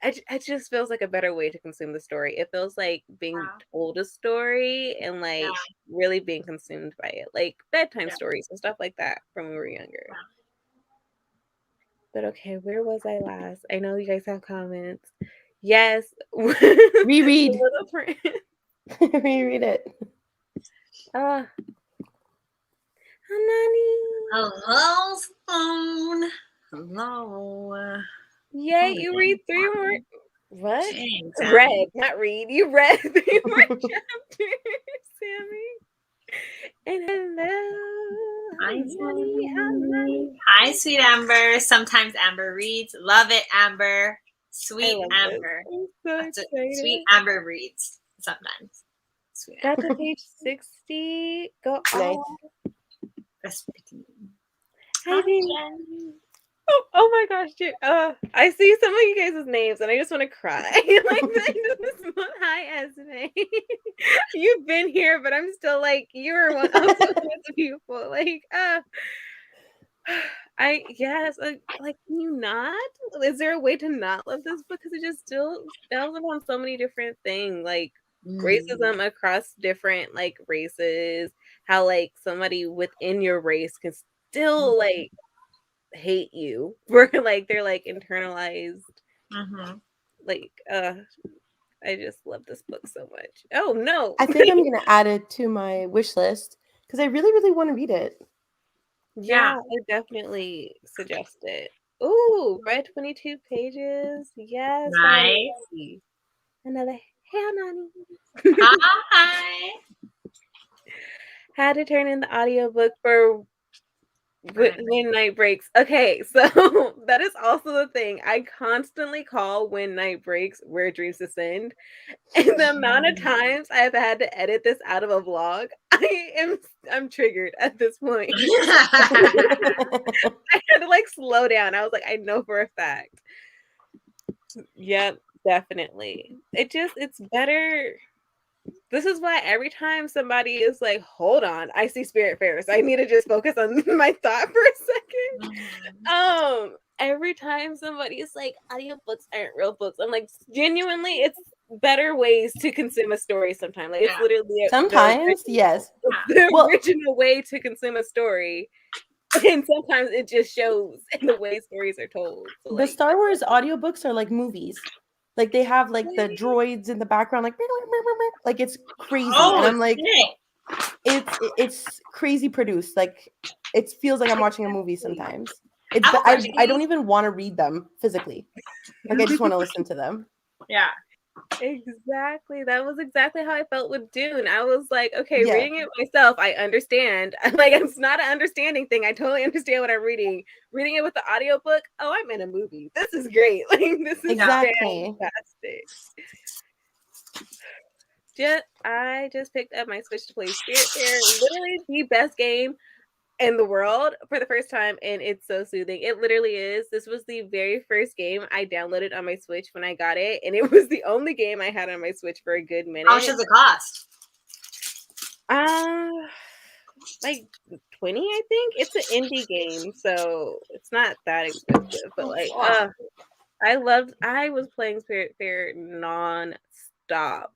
it just feels like a better way to consume the story. It feels like being told a story and like really being consumed by it, like bedtime stories and stuff like that from when we were younger. But okay, where was I last? I know you guys have comments. Yes. Reread. Little Prince. Reread it. Hello, phone. Hello. Yay, you read 3 more. What? James, read, not read. You read 3 more chapters, Sammy. And hello. Hi, Sammy. Hi, sweet Amber. Sometimes Amber reads. Love it, Amber. Sweet Amber. I'm so excited. Sweet Amber reads sometimes. Sweet Got to page 60. Go on. That's pretty. Hi, Jenny. Oh my gosh, dude. I see some of you guys' names and I just want to cry. Hi, Esme. You've been here, but I'm still like, you're one of the people. Like, like, can you not? Is there a way to not love this book? Because it just still spells upon so many different things, like racism across different like races, how like somebody within your race can still like hate you for like they're like internalized. Like I just love this book so much. Oh no. I think I'm gonna add it to my wish list because I really, really want to read it. Yeah, I definitely suggest it. Ooh, read 22 pages. Yes. Nice. Another hey, Nani. Hi. Had to turn in the audiobook for when night breaks. Okay, so that is also the thing. I constantly call when night breaks Where Dreams Descend. And the amount of times I have had to edit this out of a vlog, I'm triggered at this point. I had to like slow down. I was like, I know for a fact. Yep, definitely. It's better. This is why every time somebody is like, hold on, I see Spirit Fairs. I need to just focus on my thought for a second. Every time somebody is like, audiobooks aren't real books, I'm like, genuinely, it's better ways to consume a story sometimes. Like it's literally sometimes, yes. The original way to consume a story. And sometimes it just shows in the way stories are told. So, the Star Wars audiobooks are like movies. Like they have like the droids in the background, like it's crazy. And I'm like, it's crazy produced. Like it feels like I'm watching a movie sometimes. I don't even want to read them physically. Like I just want to listen to them. Yeah. Exactly. That was exactly how I felt with Dune. I was like, okay, reading it myself, I understand. Like it's not an understanding thing. I totally understand what I'm reading. Reading it with the audiobook, oh, I'm in a movie. This is great. Like this is fantastic. I just picked up my Switch to play Spirit Fair. Literally the best game in the world for the first time, and it's so soothing. It literally is. This was the very first game I downloaded on my Switch when I got it, and it was the only game I had on my Switch for a good minute. How much does it cost? Like 20, I think. It's an indie game, so it's not that expensive. But like, Wow. I was playing Spirit Fair non-stop.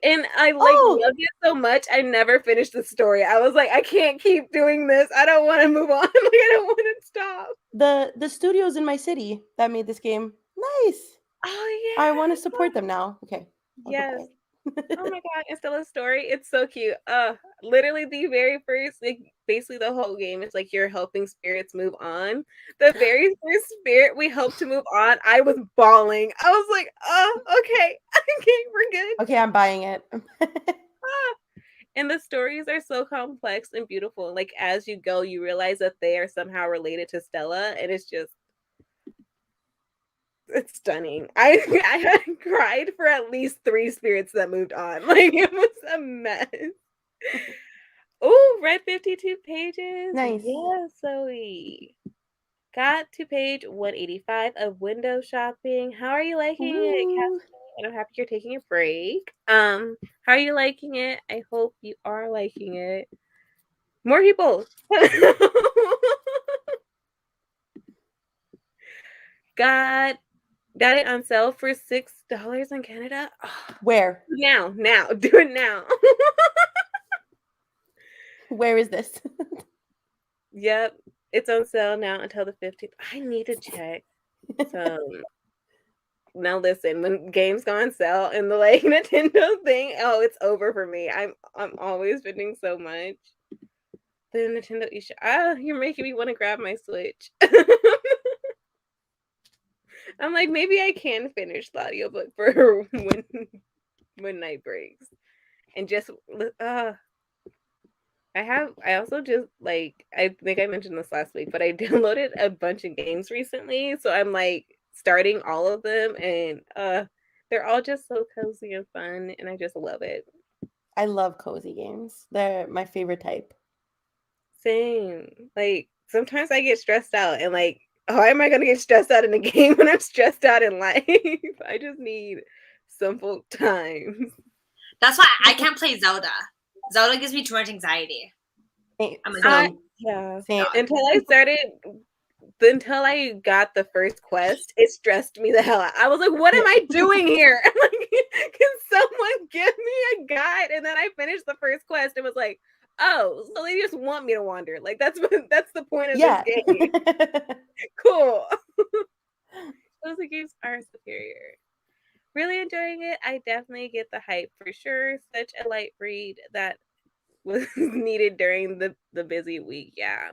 And I like Oh, loved it so much. I never finished the story. I was like, I can't keep doing this. I don't want to move on. Like, I don't want to stop. the studios in my city that made this game. Nice. Oh I want to yeah. support them now. Okay, I'll go Yes. buy Oh my it. god, it's still a story. It's so cute. Literally the very first, like basically the whole game is like you're helping spirits move on. The very first spirit we helped to move on, I was bawling. I was like, okay, okay, we're good. Okay, I'm buying it. Ah. And the stories are so complex and beautiful. Like as you go, you realize that they are somehow related to Stella, and it's stunning. I had cried for at least 3 spirits that moved on. Like it was a mess. Oh, read 52 pages. Nice. Yes, Zoe. Got to page 185 of window shopping. How are you liking it, Ooh. Cassie? And I'm happy you're taking a break. How are you liking it? I hope you are liking it. More people. got got it on sale for $6 in Canada. Oh, Where? now, do it now. Where is this? Yep, it's on sale now until the 15th. I need to check. So now listen, when games go on sale and the like Nintendo thing, oh, it's over for me. I'm always spending so much. The Nintendo eShop. You're making me want to grab my Switch. I'm like, maybe I can finish the audiobook for when night breaks. And just I also just like I think I mentioned this last week, but I downloaded a bunch of games recently. So I'm like starting all of them and they're all just so cozy and fun and I just love it. I love cozy games. They're my favorite type. Same. Like sometimes I get stressed out and like, why am I gonna get stressed out in a game when I'm stressed out in life? I just need simple times. That's why I can't play Zelda. Zelda gives me too much anxiety. I'm a Yeah. Same. Until I got the first quest, it stressed me the hell out. I was like, what am I doing here? Like, can someone give me a guide? And then I finished the first quest and was like, oh, so they just want me to wander. Like that's the point of Yeah. this game. Cool. Those games are superior. Really enjoying it. I definitely get the hype for sure. Such a light read that was needed during the busy week. Yeah.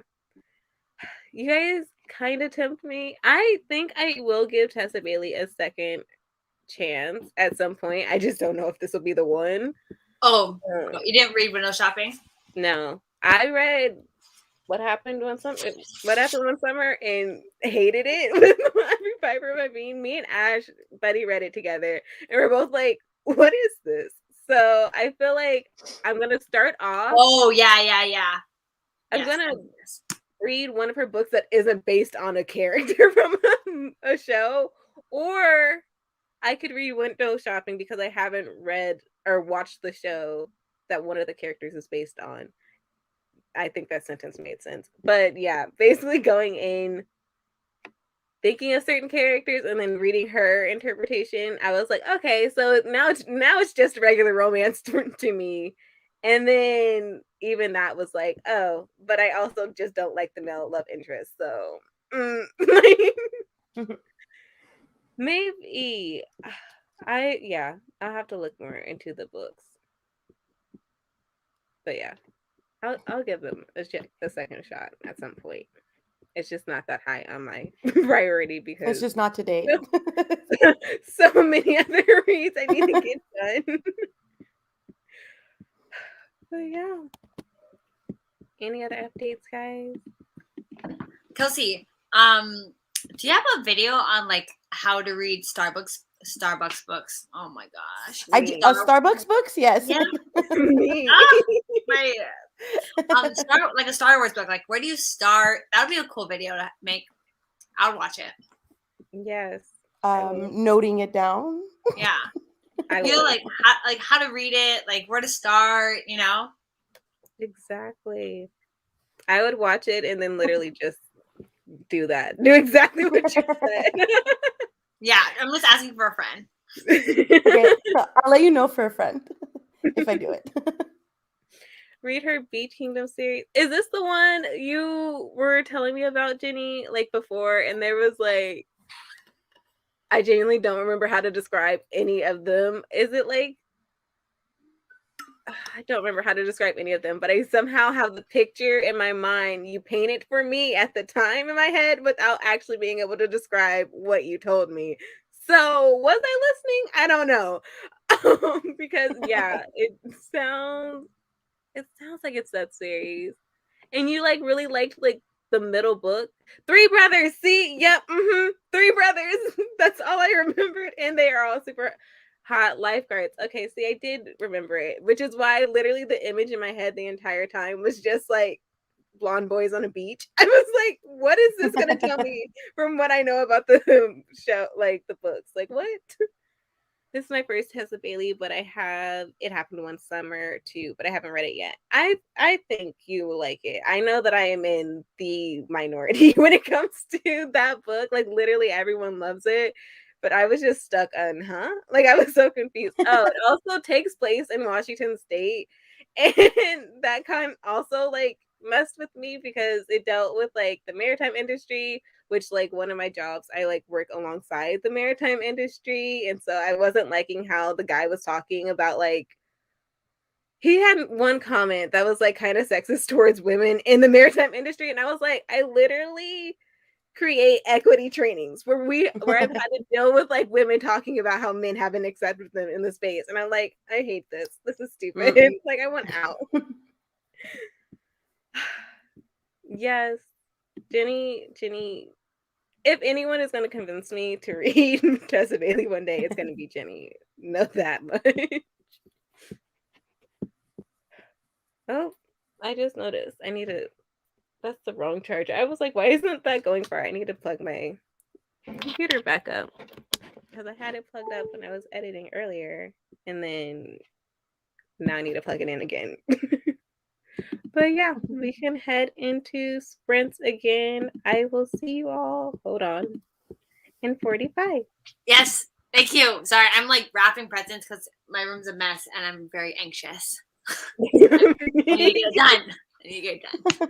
You guys kind of tempt me. I think I will give Tessa Bailey a second chance at some point. I just don't know if this will be the one. Oh, you didn't read Window Shopping? No. I read What Happened One Summer and hated it with every fiber of my being. Me and Ash, Buddy, read it together. And we're both like, what is this? So I feel like I'm going to start off. Oh, yeah. I'm going to read one of her books that isn't based on a character from a show, or I could read Window Shopping because I haven't read or watched the show that one of the characters is based on. I think that sentence made sense. But yeah, basically going in thinking of certain characters and then reading her interpretation, I was like, okay, so now it's just regular romance to me. And then even that was like, oh, but I also just don't like the male love interest. So maybe I'll have to look more into the books. But yeah, I'll give them a second shot at some point. It's just not that high on my priority because It's just not today. so many other reads I need to get done. But yeah. Any other updates, guys? Kelsey, do you have a video on like how to read Starbucks books? Oh my gosh. Starbucks books? Yes. Yeah. Me. My like a Star Wars book. Like, where do you start? That would be a cool video to make. I would watch it. Yes. Noting it down. Yeah. I feel like how to read it, like where to start, you know? Exactly. I would watch it and then literally just do that. Do exactly what you said. Yeah, I'm just asking for a friend. Okay, I'll let you know for a friend if I do it. Read her Beach Kingdom series. Is this the one you were telling me about, Jenny, like before? And there was like, I genuinely don't remember how to describe any of them. Is it like, I don't remember how to describe any of them, but I somehow have the picture in my mind you painted for me at the time in my head without actually being able to describe what you told me. So was I listening? I don't know. Because yeah, it sounds like it's that series. And you like really liked like the middle book. Three brothers. See, yep, three brothers. That's all I remembered, and they are all super hot lifeguards. Okay, see, I did remember it, which is why literally the image in my head the entire time was just like blonde boys on a beach. I was like, what is this gonna tell me from what I know about the show, like the books? Like what? This is my first Tessa Bailey, but I have it happened one summer too, but I haven't read it yet. I think you will like it. I know that I am in the minority when it comes to that book. Like literally everyone loves it, but I was just stuck on, huh? Like I was so confused. Oh, it also takes place in Washington State, and that kind also like messed with me because it dealt with like the maritime industry, which like one of my jobs I like work alongside the maritime industry, and so I wasn't liking how the guy was talking about like he had one comment that was like kind of sexist towards women in the maritime industry, and I was like, I literally create equity trainings where I've had to deal with like women talking about how men haven't accepted them in the space, and I'm like, I hate this. This is stupid. Like I want out. Yes, Jenny, if anyone is going to convince me to read Tessa Bailey one day, it's going to be Jenny. Know that much. Oh, I just noticed. I need to. That's the wrong charger. I was like, why isn't that going far? I need to plug my computer back up because I had it plugged up when I was editing earlier, and then now I need to plug it in again. But yeah, we can head into sprints again. I will see you all. Hold on. In 45. Yes, thank you. Sorry, I'm like wrapping presents because my room's a mess and I'm very anxious. I need to get it done. I need to get it done.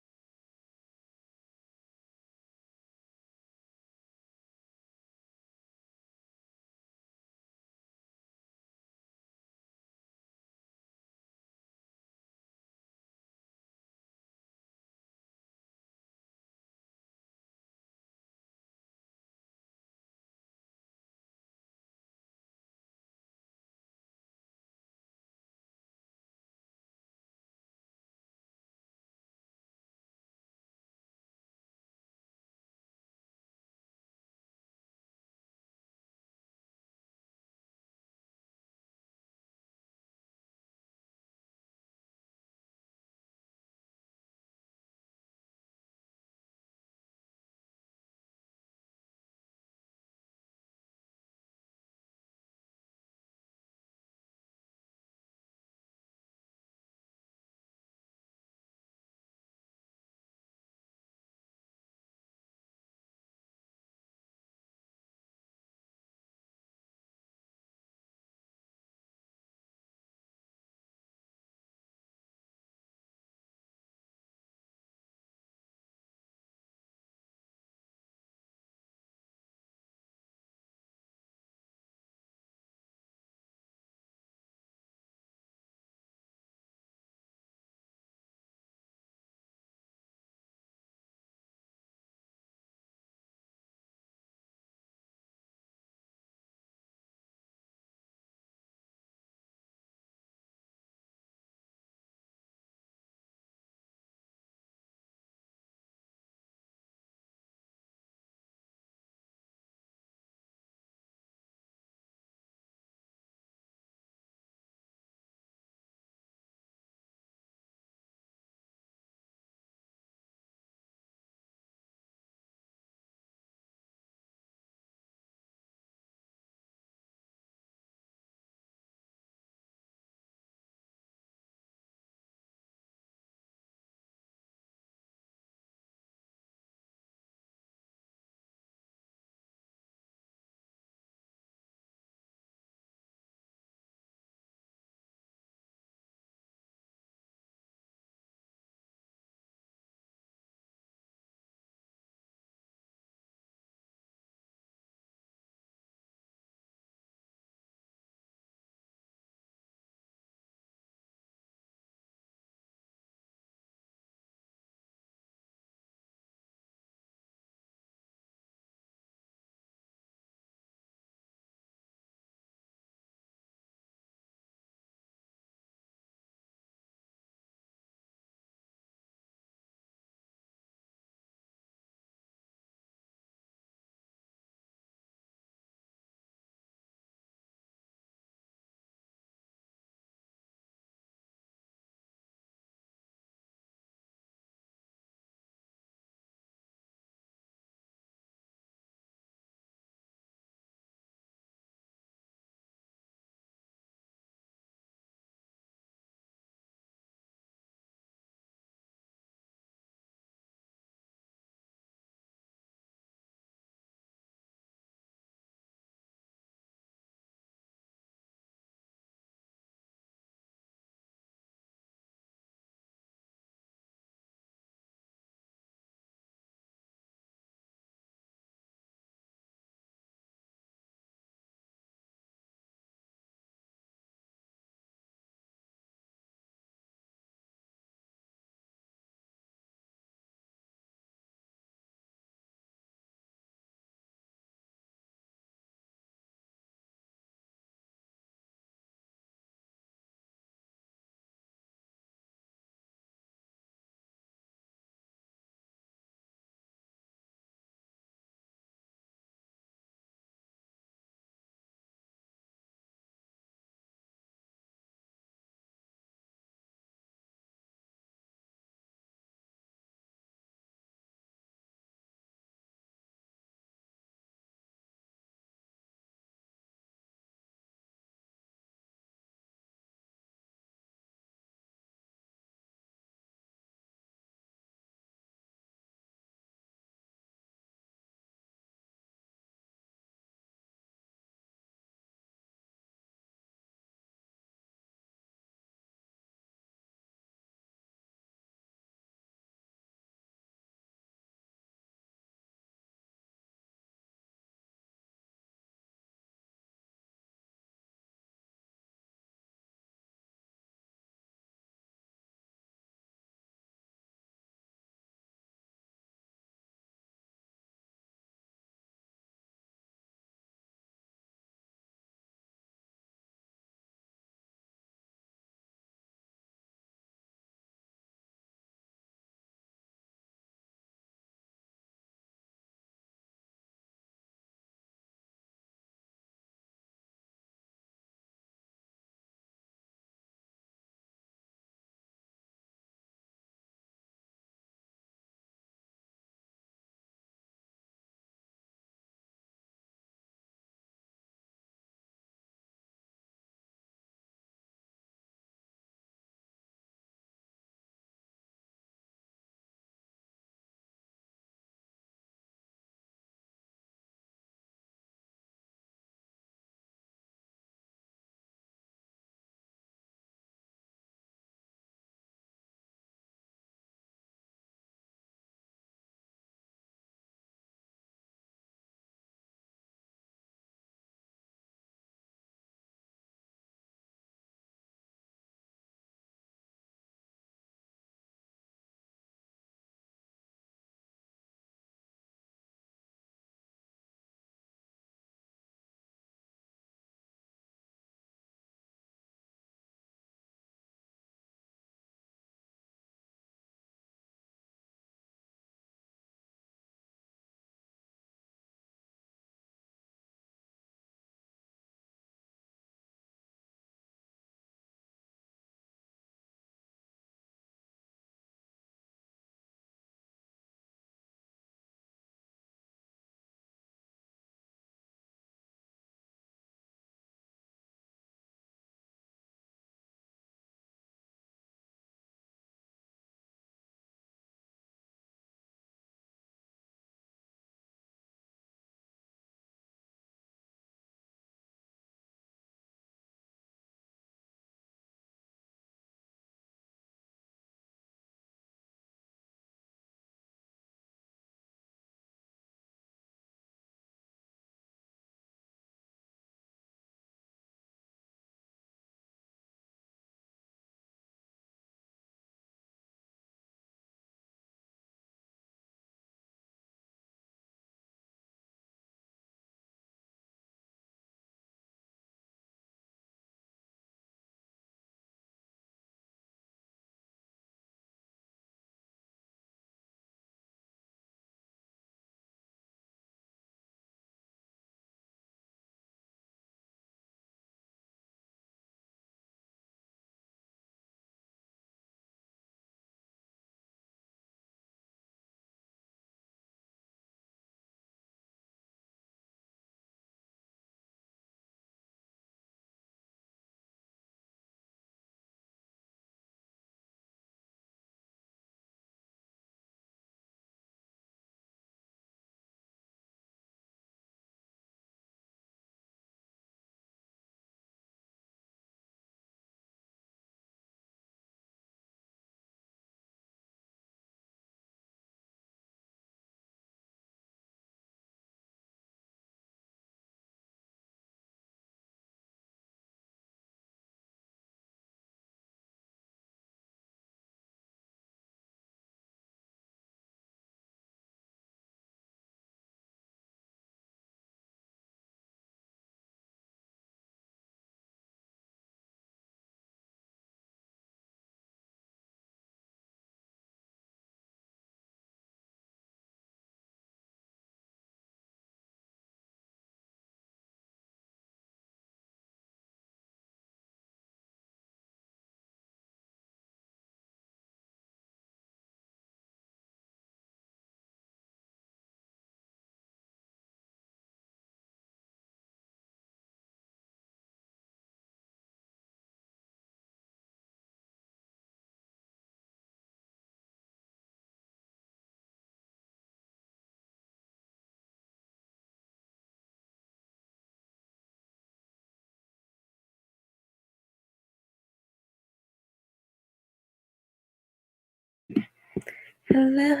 Hello.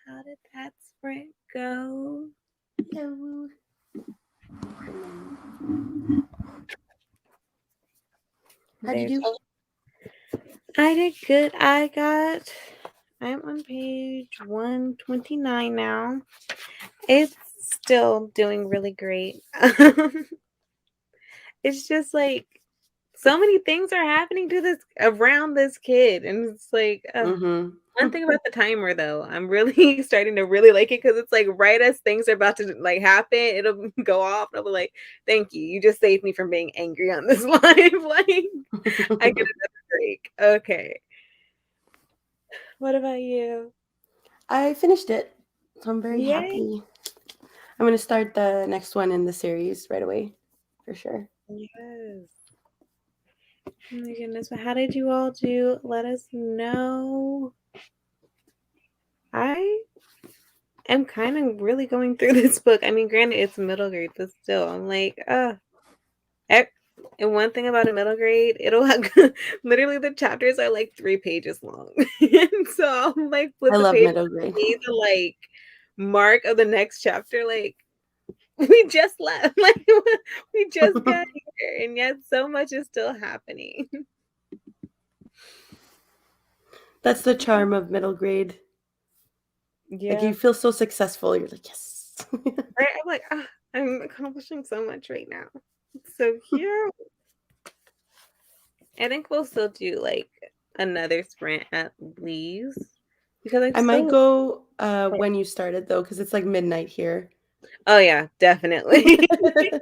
How did that sprint go? Hello. How'd you do? I did good. I'm on page 129 now. It's still doing really great. It's just like so many things are happening to this around this kid, and it's like one thing about the timer though, I'm really starting to really like it because it's like right as things are about to like happen, it'll go off, and I'll be like, "Thank you, you just saved me from being angry on this live." Like I get another break. Okay, what about you? I finished it, so I'm very Yay! happy. I'm gonna start the next one in the series right away, for sure. Yes. Oh my goodness, but how did you all do? Let us know. I am kind of really going through this book. I mean, granted, it's middle grade, but still, I'm like, and one thing about a middle grade, it'll have literally the chapters are like 3 pages long. And so I'll like flip I the love page, middle grade. see the like mark of the next chapter, like we just left, like we just got here, and yet so much is still happening. That's the charm of middle grade. Like Yeah. you feel so successful. You're like, yes. Right? I'm like, I'm accomplishing so much right now. It's so cute. I think we'll still do like another sprint at least because I might go when you started though, because it's like midnight here. Oh yeah, definitely. Because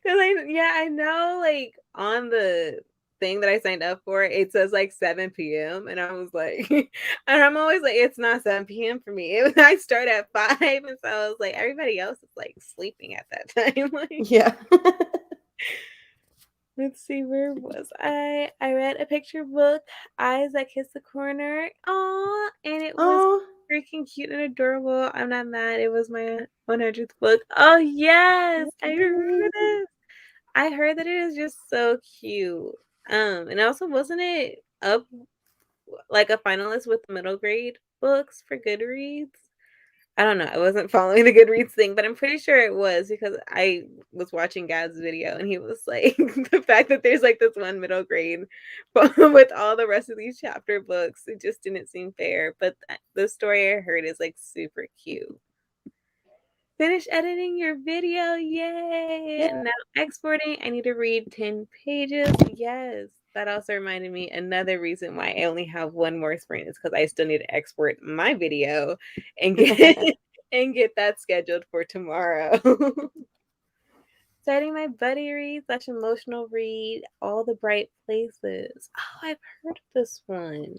I know like on the thing that I signed up for, it says like 7 p.m. and I was like, and I'm always like, it's not 7 p.m. for me. I start at 5, and so I was like, everybody else is like sleeping at that time. Like, Yeah. let's see, where was I? I read a picture book, Eyes That Kiss the Corner. Aw, and it was Oh, freaking cute and adorable. I'm not mad. It was my 100th book. Oh yes, I remember this. I heard that it is just so cute. And also wasn't it up like a finalist with middle grade books for Goodreads? I don't know. I wasn't following the Goodreads thing, but I'm pretty sure it was because I was watching Gad's video and he was like the fact that there's like this one middle grade but with all the rest of these chapter books, it just didn't seem fair. But the story I heard is like super cute. Finish editing your video. Yay! yeah. Now exporting. I need to read 10 pages. Yes. That also reminded me another reason why I only have one more sprint is because I still need to export my video and get and get that scheduled for tomorrow. Starting my buddy read / emotional read, All the Bright Places. Oh, I've heard of this one.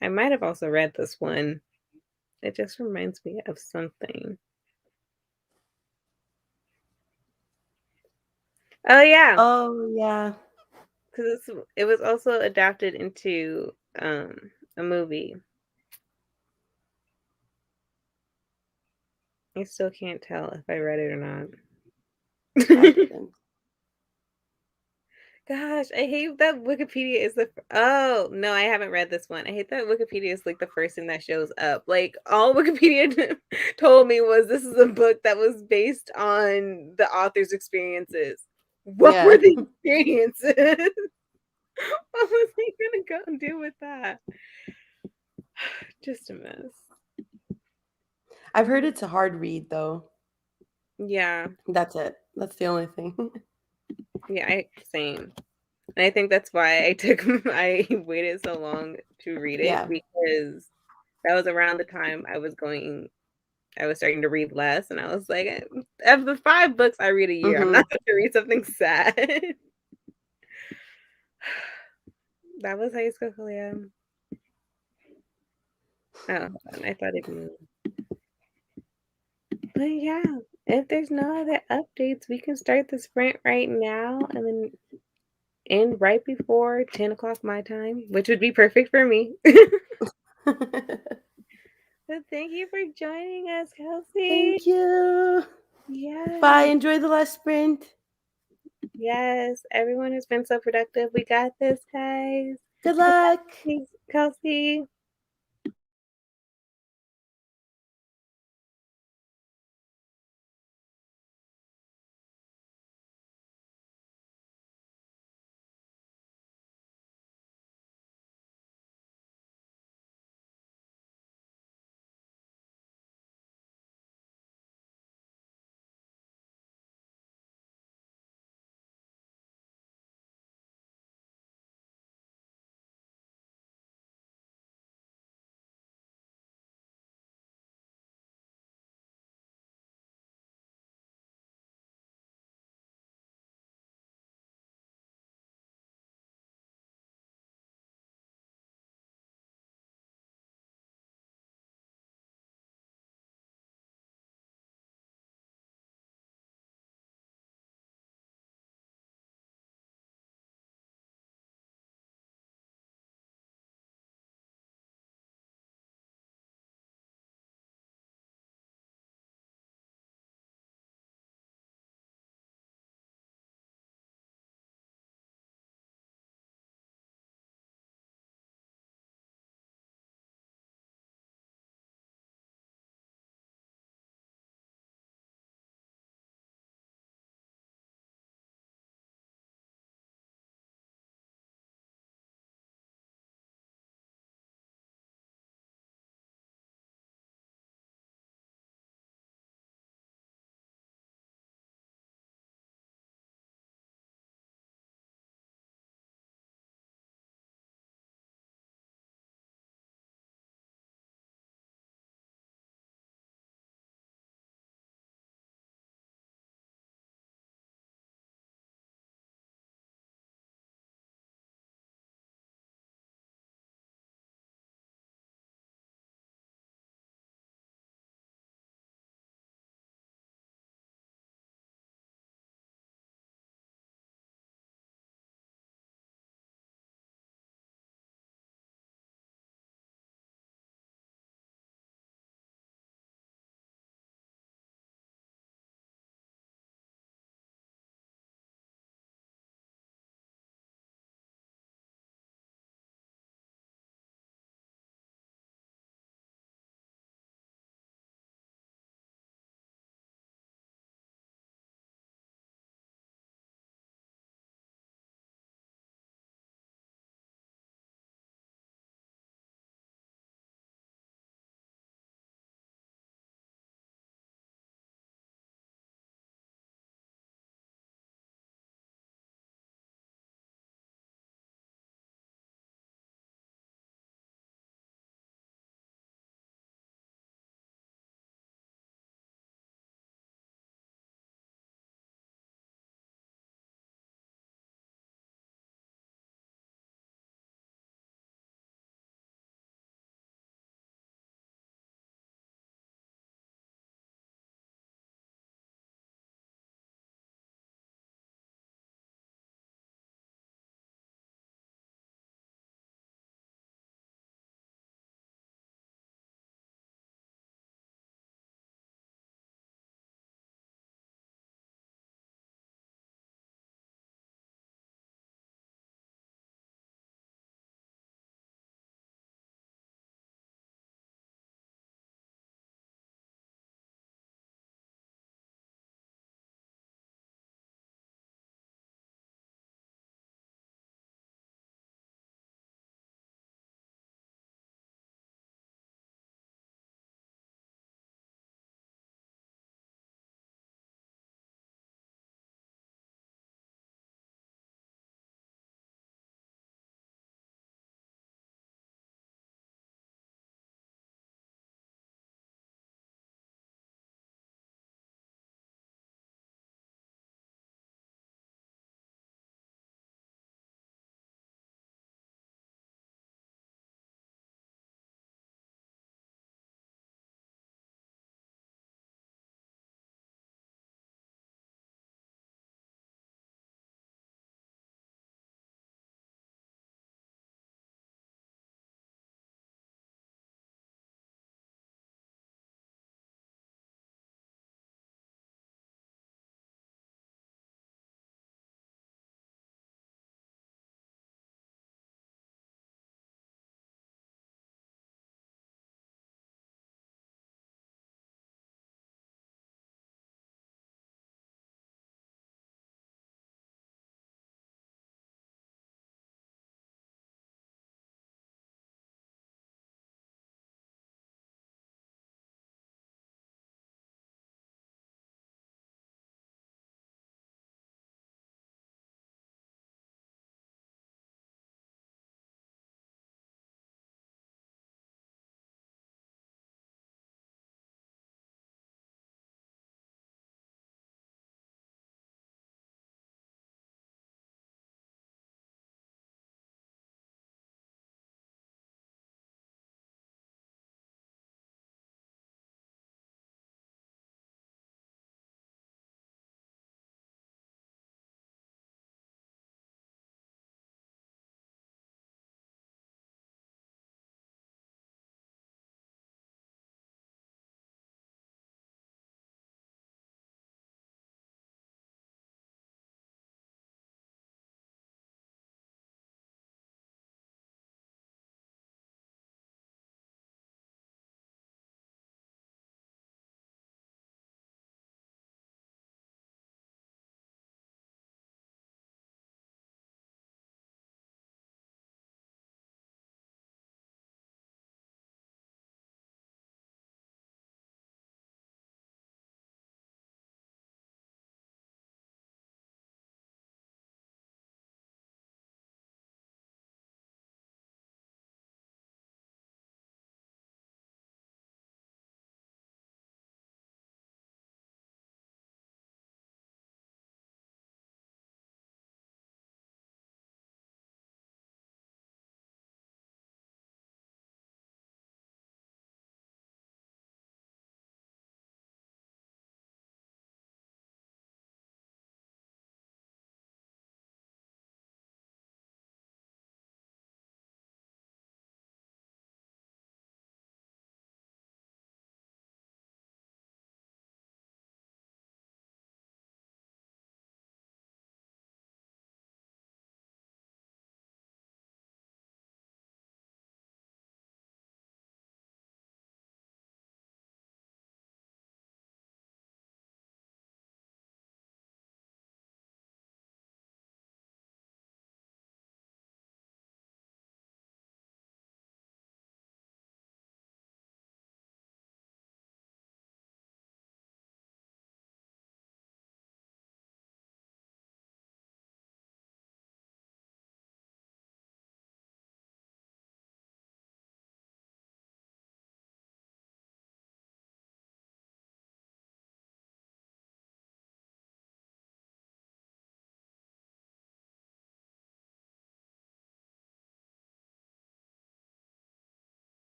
I might have also read this one. It just reminds me of something. Oh yeah, Oh, yeah. because it was also adapted into a movie. I still can't tell if I read it or I not. didn't. Gosh, I hate that Wikipedia is oh no, I haven't read this one. I hate that Wikipedia is like the first thing that shows up. Like all Wikipedia told me was this is a book that was based on the author's experiences. What Yeah. were the experiences? What was I gonna go and do with that? Just a mess. I've heard it's a hard read though. Yeah, That's it. That's the only thing. yeah, same. And I think that's why I waited so long to read it Yeah. because that was around the time I was starting to read less, and I was like, of the 5 books I read a year, I'm Mm-hmm. not going to read something sad. That was high school, Kalia. Oh, hold on, I thought it moved. But yeah, if there's no other updates, we can start the sprint right now and then end right before 10 o'clock my time, which would be perfect for me. But thank you for joining us, Kelsey. Thank you. Yes. Bye. Enjoy the last sprint. Yes. Everyone has been so productive. We got this, guys. Good luck. Thanks, Kelsey.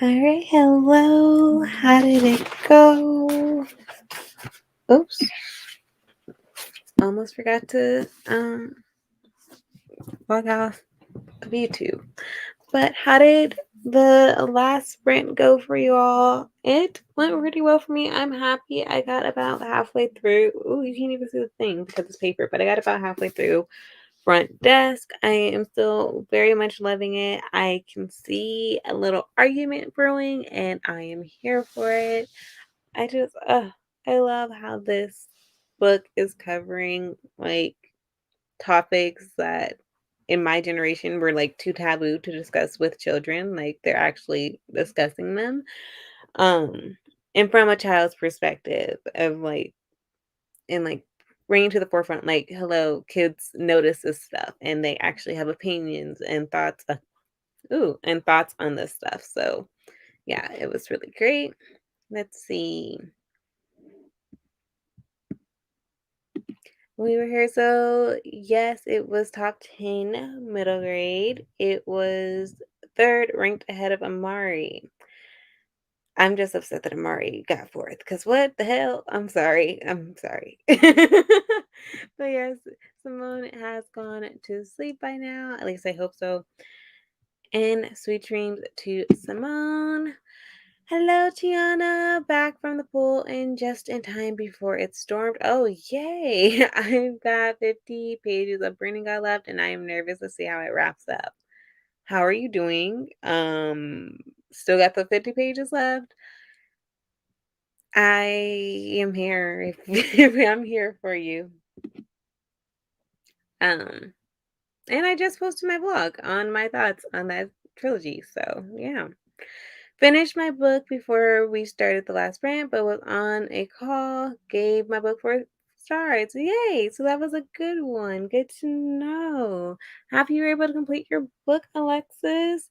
All right, hello. How did it go? Oops, almost forgot to log off of YouTube. But how did the last sprint go for you all? It went really well for me. I'm happy. I got about halfway through. Oh, you can't even see the thing because it's paper, but I got about halfway through front desk. I am still very much loving it. I can see a little argument brewing and I am here for it. I love how this book is covering like topics that in my generation were like too taboo to discuss with children. Like they're actually discussing them. Um, and from a child's perspective of like, and like bringing to the forefront, like, hello, kids notice this stuff and they actually have opinions and thoughts. And thoughts on this stuff. So yeah, it was really great. Let's see. We were here, so yes, it was top 10 middle grade. It was third, ranked ahead of Amari. I'm just upset that Amari got fourth because what the hell? I'm sorry. I'm sorry. But yes, Simone has gone to sleep by now. At least I hope so. And sweet dreams to Simone. Hello, Tiana, back from the pool and just in time before it stormed. Oh, yay! I've got 50 pages of Burning God left, and I am nervous to see how it wraps up. How are you doing? Still got the 50 pages left. I am here if I'm here for you. Um, and I just posted my blog on my thoughts on that trilogy. So yeah. Finished my book before we started the last rant, but was on a call, gave my book 4 stars. Yay! So that was a good one. Good to know. Happy you were able to complete your book, Alexis.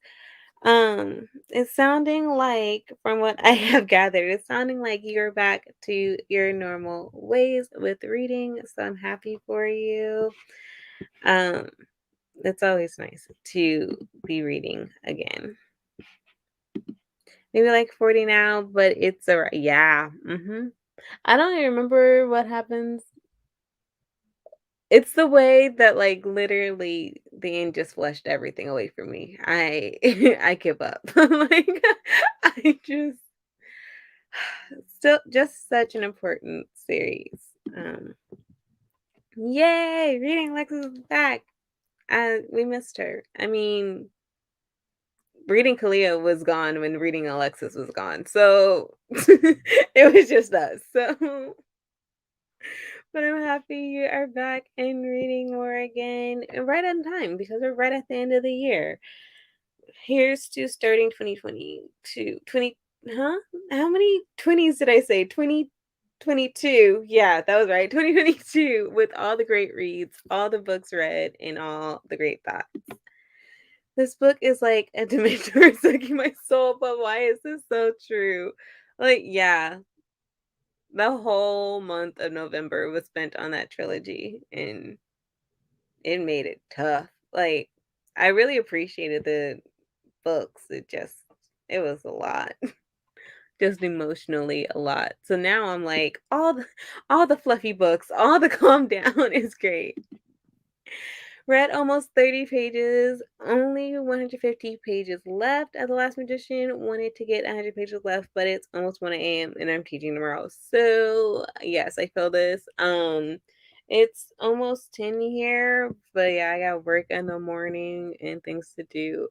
It's sounding like, from what I have gathered, it's sounding like you're back to your normal ways with reading. So I'm happy for you. Um, it's always nice to be reading again. Maybe like 40 now, but it's a yeah. I don't even remember what happens. It's the way that like literally the end just flushed everything away from me. I I give up. Like I just still just such an important series. Um Yay, reading Alexis is back. We missed her. I mean, reading Kalia was gone when reading Alexis was gone. So it was just us. So but I'm happy you are back and reading more again and right on time because we're right at the end of the year. Here's to starting 2022. 20, huh? How many 20s did I say? 2022. Yeah, that was right. 2022 with all the great reads, all the books read, and all the great thoughts. This book is like a dementor sucking my soul, but why is this so true? Like, yeah, the whole month of November was spent on that trilogy, and it made it tough. Like, I really appreciated the books. It was a lot. Just emotionally a lot. So now I'm like, all the fluffy books, all the calm down is great. Read almost 30 pages, only 150 pages left at The Last Magician. Wanted to get 100 pages left, but it's almost 1 a.m. and I'm teaching tomorrow. So, yes, I feel this. It's almost 10 here, but yeah, I got work in the morning and things to do.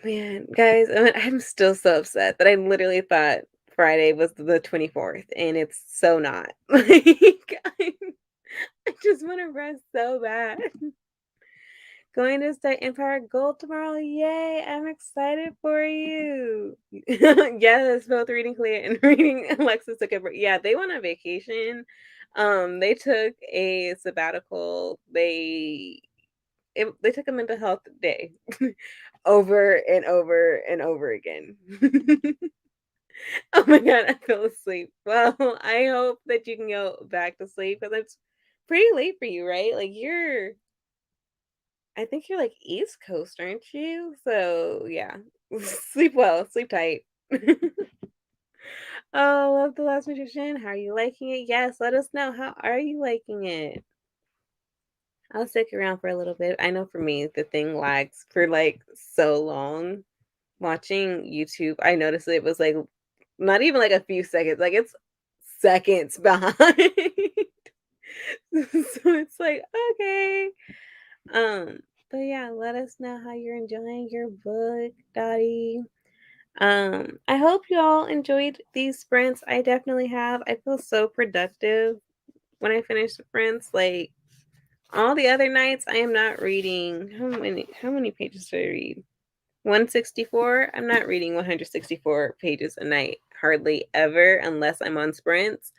Man, guys, I'm still so upset that I literally thought Friday was the 24th and it's so not. Like, I just want to rest so bad. Going to start Empire Gold tomorrow. Yay! I'm excited for you. Yes, both reading Clea and reading Alexis took a break. Yeah, they went on vacation. They took a sabbatical. They took a mental health day over and over and over again. Oh my god, I fell asleep. Well, I hope that you can go back to sleep because it's pretty late for you, right? Like I think you're like East Coast, aren't you? So yeah. Sleep well, sleep tight. Oh, love The Last Magician. How are you liking it? Yes, let us know. How are you liking it? I'll stick around for a little bit. I know for me, the thing lags for like so long. Watching YouTube, I noticed it was like not even like a few seconds, like it's seconds behind. So it's like, okay. Um, but yeah, let us know how you're enjoying your book, Dottie. I hope you all enjoyed these sprints. I definitely have. I feel so productive when I finish the sprints. Like all the other nights, I am not reading. How many pages do I read? 164. I'm not reading 164 pages a night, hardly ever, unless I'm on sprints.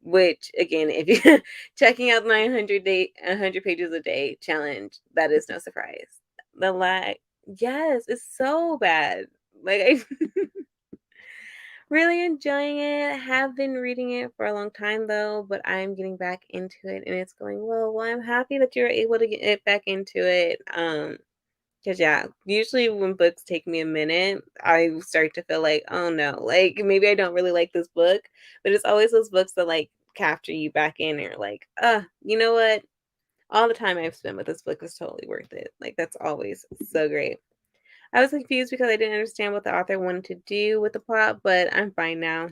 Which again, if you checking out my 100 pages a day challenge, that is no surprise. The lag, yes, it's so bad. Like I really enjoying it. Have been reading it for a long time though, but I'm getting back into it and it's going well. Well, I'm happy that you're able to get it back into it. Because yeah, usually when books take me a minute, I start to feel like, oh no, like maybe I don't really like this book. But it's always those books that like capture you back in and you're like, you know what? All the time I've spent with this book is totally worth it. Like that's always so great. I was confused because I didn't understand what the author wanted to do with the plot, but I'm fine now.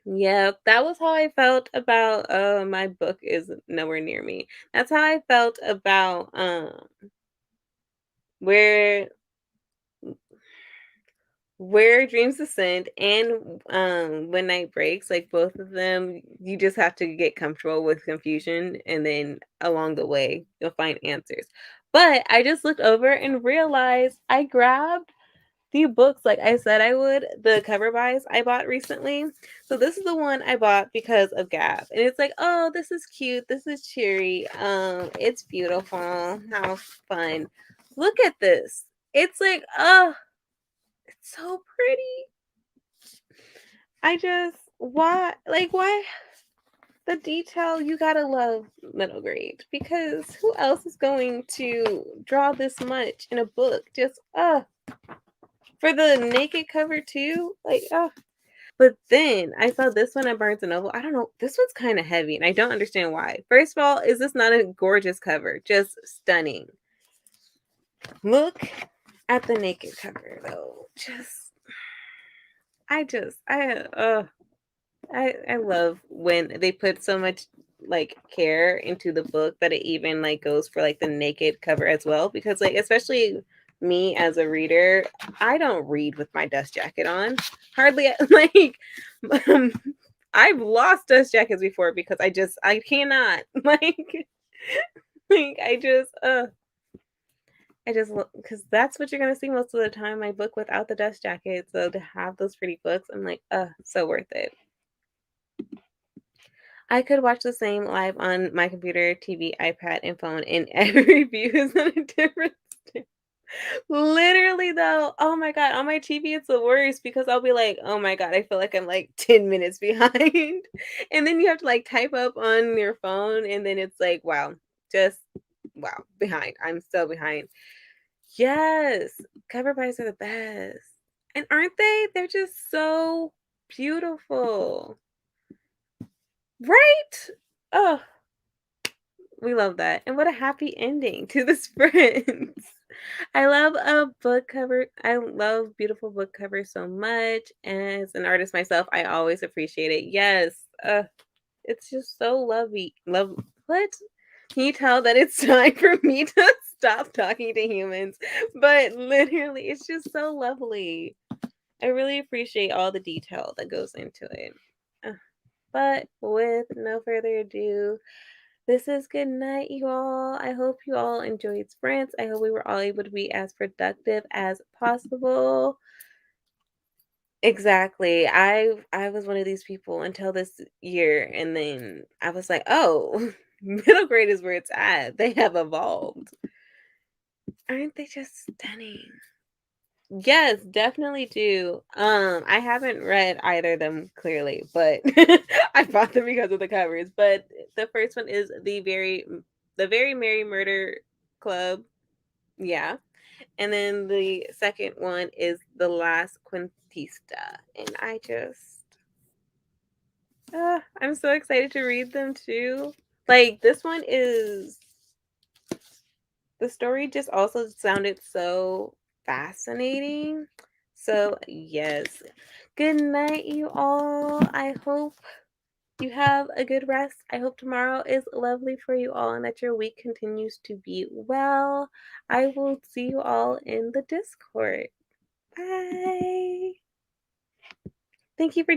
Yep, that was how I felt about My Book Is Nowhere Near Me. That's how I felt about where Dreams Descend and When Night Breaks, like both of them, you just have to get comfortable with confusion and then along the way you'll find answers. But I just looked over and realized I grabbed the books like I said I would, the cover buys I bought recently. So this is the one I bought because of Gap. And it's like, oh, this is cute. This is cheery. It's beautiful. How fun. Look at this. It's like, oh, it's so pretty. I just why the detail you gotta love middle grade because who else is going to draw this much in a book? Just for the naked cover too? Like but then I saw this one at Barnes and Noble. I don't know. This one's kind of heavy, and I don't understand why. First of all, is this not a gorgeous cover? Just stunning. Look at the naked cover, though. I love when they put so much like care into the book that it even like goes for like the naked cover as well because like especially me as a reader, I don't read with my dust jacket on. Hardly like um, I've lost dust jackets before because I cannot like I just because that's what you're gonna see most of the time. My book without the dust jacket, so to have those pretty books, I'm like, so worth it. I could watch the same live on my computer, TV, iPad, and phone, and every view is on a different stand. Literally, though, oh my god, on my TV, it's the worst because I'll be like, oh my god, I feel like I'm like 10 minutes behind. And then you have to like type up on your phone, and then it's like, wow, just wow, behind. I'm so behind. Yes, cover buys are the best. And aren't they? They're just so beautiful. Right? Oh, we love that. And what a happy ending to the sprints. I love a book cover. I love beautiful book covers so much. As an artist myself, I always appreciate it. Yes. It's just so lovely. Love what? Can you tell that it's time for me to stop talking to humans? But literally, it's just so lovely. I really appreciate all the detail that goes into it. But with no further ado, this is good night, you all. I hope you all enjoyed sprints. I hope we were all able to be as productive as possible. Exactly. I was one of these people until this year, and then I was like, oh, middle grade is where it's at. They have evolved. Aren't they just stunning? Yes, definitely do. I haven't read either of them clearly, but I bought them because of the covers. But the first one is the very Merry Murder Club. Yeah. And then the second one is The Last Quintista. And I'm so excited to read them too. Like, this one is, the story just also sounded so fascinating. So, yes. Good night, you all. I hope you have a good rest. I hope tomorrow is lovely for you all and that your week continues to be well. I will see you all in the Discord. Bye. Thank you for